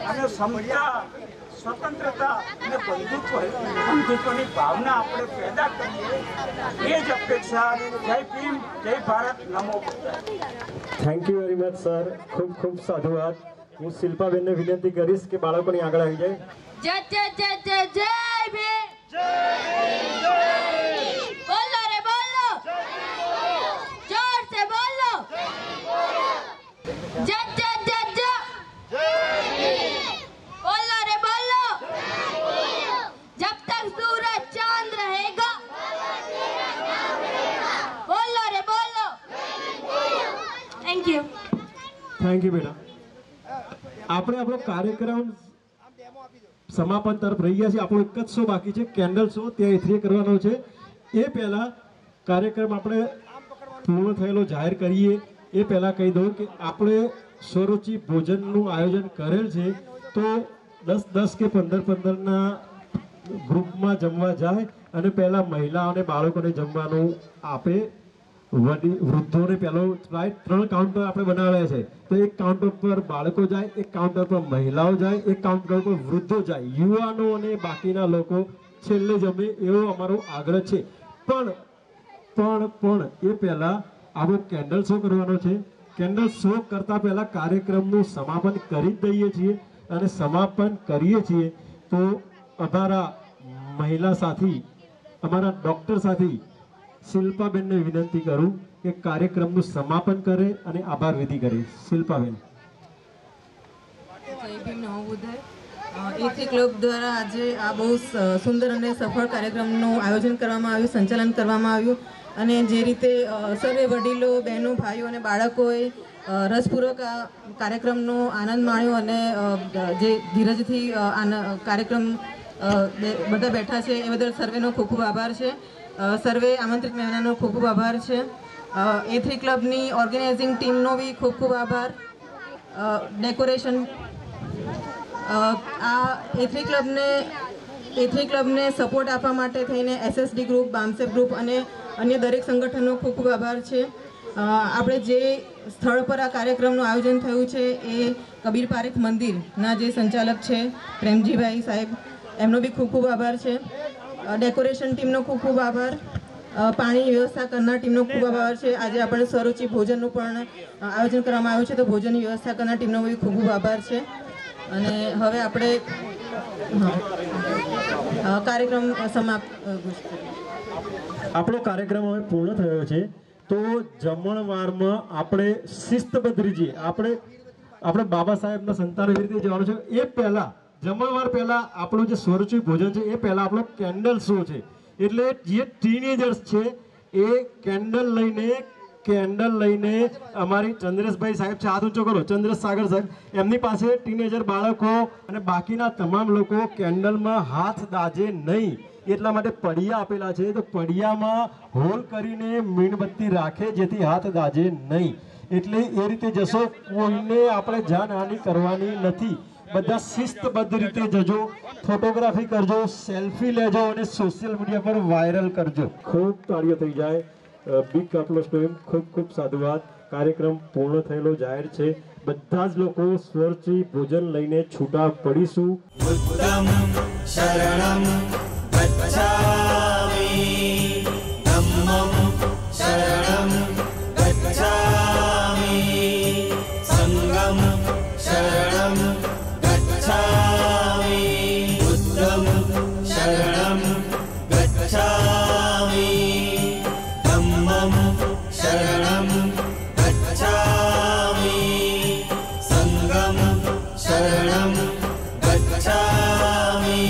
અને સમતા, સ્વતંત્રતા અને બંધુત્વની ભાવના આપણે પેદા કરીએ, એ જ અપેક્ષા. જય ભીમ, જય ભારત, નમો બુદ્ધાય. Thank you very much sir, ખૂબ ખૂબ સાધુવાદ. હું શિલ્પાબેનને વિનંતી કરીશ કે બાળકોની આગળ આવી જાય. જય જય જય જય જય ભીમ, બોલો રે બોલો, જોર से बोलो, जय जय जय जय, बोलो रे बोलो, जब तक सूरज चांद रहेगा, बोलो रे बोलो. Thank you. થેન્ક યુ બેટા. આપણે આપણો કાર્યક્રમ સમાપન તરફ રહી ગયા છે. આપણો એક જ શો બાકી છે, કેન્ડલ શો, ત્યાં E3 કરવાનો છે. એ પહેલા કાર્યક્રમ આપણે પૂર્ણ થયેલો જાહેર કરીએ એ પહેલાં કહી દઉં કે આપણે સ્વરૂચિ ભોજનનું આયોજન કરેલ છે. તો 10-10 કે 15-15ના ગ્રુપમાં જમવા જાય અને પહેલાં મહિલાઓને બાળકોને જમવાનું આપે. વૃદ્ધોને પહેલો 3 કાઉન્ટર આપણે બનાવ્યા છે. તો એક કાઉન્ટર પર બાળકો જાય, એક કાઉન્ટર પર મહિલાઓ જાય, એક કાઉન્ટર પર વૃદ્ધો જાય, યુવાનો અને બાકીના લોકો છેલ્લે જમે, એવો અમારો આગ્રહ છે. પણ એ પહેલાં આપણો કેન્ડલ શો કરવાનો છે. કેન્ડલ શો કરતાં પહેલાં કાર્યક્રમનું સમાપન કરી જ દઈએ છીએ અને સમાપન કરીએ છીએ તો અમારા મહિલા સાથી, અમારા ડૉક્ટર સાથી શિલ્પાબેનને વિનંતી કરું કે કાર્યક્રમનું સમાપન કરે અને આભાર વિધિ કરે. શિલ્પાબેન. જય ભીમ, નમો બુદ્ધાય. E3 ક્લબ દ્વારા આજે આ બહુ સુંદર અને સફળ કાર્યક્રમનું આયોજન કરવામાં આવ્યું, સંચાલન કરવામાં આવ્યું અને જે રીતે સર્વે વડીલો, બહેનો, ભાઈઓ અને બાળકોએ રસપૂર્વક આ કાર્યક્રમનો આનંદ માણ્યો અને જે ધીરજથી કાર્યક્રમ બધા બેઠા છે એ બદલ સર્વેનો ખૂબ ખૂબ આભાર છે. સર્વે આમંત્રિત મહેમાનોનો ખૂબ ખૂબ આભાર છે. E3 ક્લબની ઓર્ગેનાઇઝિંગ ટીમનો બી ખૂબ ખૂબ આભાર. ડેકોરેશન આ E3 ક્લબને સપોર્ટ આપવા માટે થઈને SSD ગ્રુપ, બામસેપ ગ્રુપ અને અન્ય દરેક સંગઠનનો ખૂબ ખૂબ આભાર છે. આપણે જે સ્થળ પર આ કાર્યક્રમનું આયોજન થયું છે એ કબીર પારેખ મંદિરના જે સંચાલક છે પ્રેમજીભાઈ સાહેબ, એમનો બી ખૂબ ખૂબ આભાર છે. ડેકોરેશન ટીમનો ખૂબ ખૂબ આભાર. પાણીની વ્યવસ્થા કરનાર ટીમનો ખૂબ આભાર છે. આજે આપણે સ્વરૂચિ ભોજનનું પણ આયોજન કરવામાં આવ્યું છે તો ભોજનની વ્યવસ્થા કરનાર ટીમનો બી ખૂબ ખૂબ આભાર છે. અને હવે આપણે કાર્યક્રમ સમાપ્ત. આપણો કાર્યક્રમ હવે પૂર્ણ થયો છે. તો જમણવારમાં આપણે શિસ્તબદ્ધ રીતે આપણે બાબા સાહેબના સંતાનો રીતે જવાનું છે. એ પહેલાં જમણવાર પહેલાં આપણું જે સ્વરૂચિ ભોજન છે એ પહેલાં આપણો કેન્ડલ શો છે. એટલે જે ટીનેજર્સ છે એ કેન્ડલ લઈને અમારી ચંદ્રેશભાઈ સાહેબ છે, હાથ ઊંચો કરો, ચંદ્રેશ સાગર સાહેબ, એમની પાસે ટીનેજર બાળકો અને બાકીના તમામ લોકો કેન્ડલમાં હાથ દાજે નહીં એટલા માટે પડિયા આપેલા છે. તો પડિયામાં હોલ કરીને મીણબત્તી રાખે જેથી હાથ દાજે નહીં. એટલે એ રીતે જશો, કોઈને આપણે જાનહાનિ કરવાની નથી। બધા શિસ્તબદ્ધ રીતે જજો, ફોટોગ્રાફી કરજો, સેલ્ફી લેજો અને સોશિયલ મીડિયા પર વાયરલ કરજો। ખૂબ તાળીઓ થઈ જાય। બિગ કાપલોસ ટીમ ખૂબ ખૂબ સાધુવાદ। કાર્યક્રમ પૂર્ણ થયેલો જાહેર છે। બધા જ લોકો સ્વરથી ભોજન લઈને છૂટા પડીશું। बुद्धं शरणं गच्छामि धम्मं शरणं गच्छामि संघं शरणं गच्छामि बुद्धं शरणं गच्छामि धम्मं शरणं गच्छामि संघं शरणं गच्छामि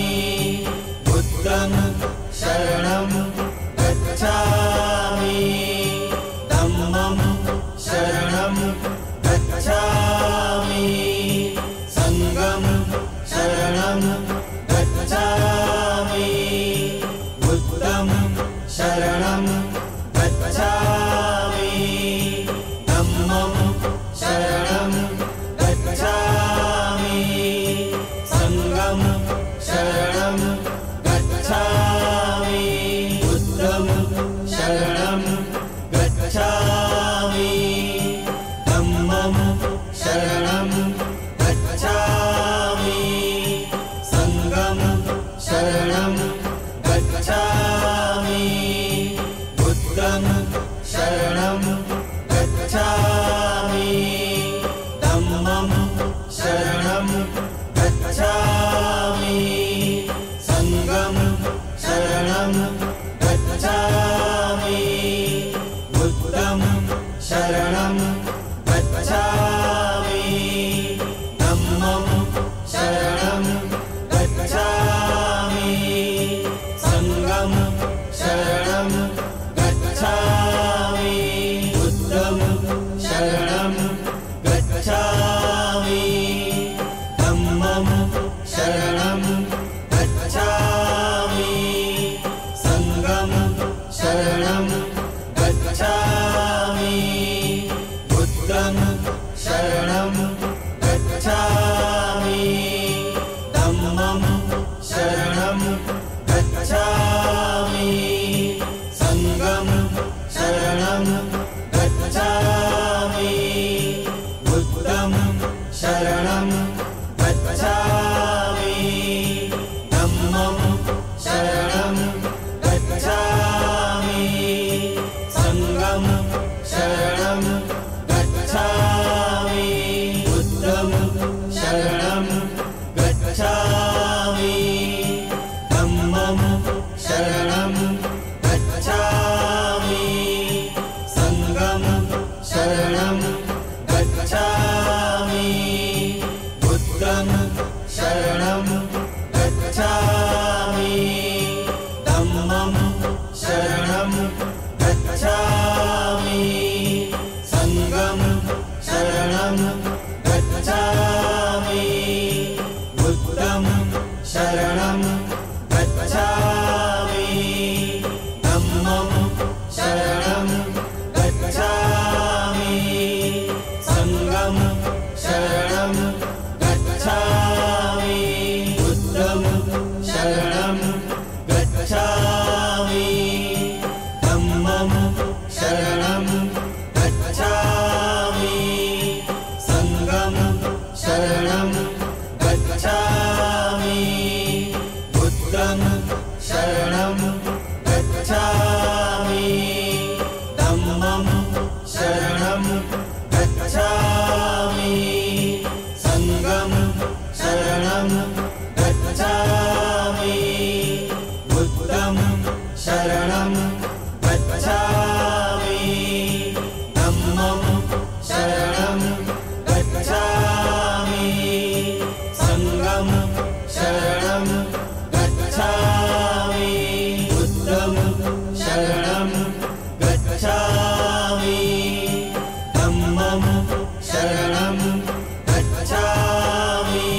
बुद्धं शरणं गच्छामि धम्मं शरणं गच्छामि संघं शरणं गच्छामि बुद्धं शरणं गच्छामि धम्मं शरणं गच्छामि संघं शरणं गच्छामि बुद्धं शरणं गच्छामि धम्मं शरणं गच्छामि संघं शरणं गच्छामि बुद्धं शरणं गच्छामि धम्मं शरणं गच्छामि संघं शरणं गच्छामि बुद्धं शरणं गच्छामि धम्मं शरणं गच्छामि संघं शरणं गच्छामि बुद्धं शरणं गच्छामि धम्मं शरणं गच्छामि संघं शरणं गच्छामि बुद्धं शरणं गच्छामि धम्मं शरणं गच्छामि संघं शरणं गच्छामि बुद्धं शरणं गच्छामि धम्मं शरणं गच्छामि संघं शरणं गच्छामि बुद्धं शरणं गच्छामि धम्मं शरणं गच्छामि संघं शरणं गच्छामि बुद्धं शरणं गच्छामि धम्मं शरणं गच्छामि संघं शरणं गच्छामि बुद्धं शरणं गच्छामि धम्मं शरणं गच्छामि संघं शरणं गच्छामि बुद्धं शरणं गच्छामि धम्मं शरणं गच्छामि संघं शरणं गच्छामि बुद्धं शरणं गच्छामि धम्मं शरणं गच्छामि संघं शरणं गच्छामि बुद्धं शरणं गच्छामि धम्मं शरणं गच्छामि संघं शरणं गच्छामि बुद्धं शरणं गच्छामि धम्मं शरणं गच्छामि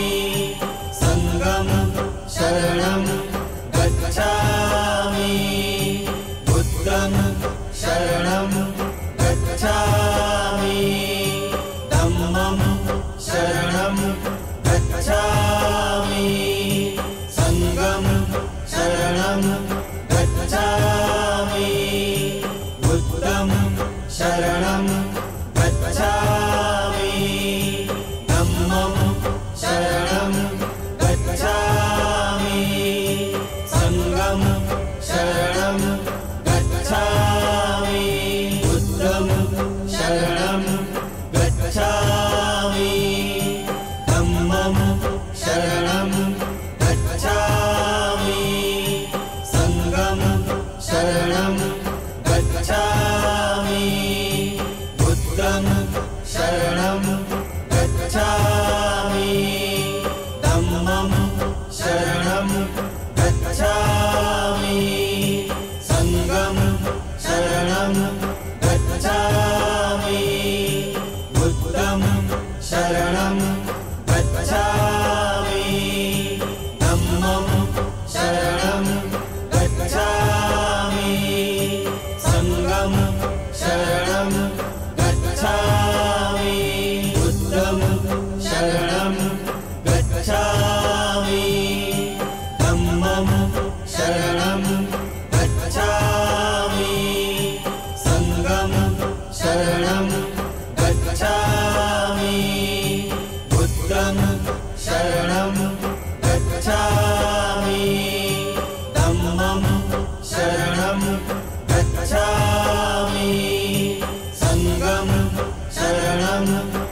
शरणं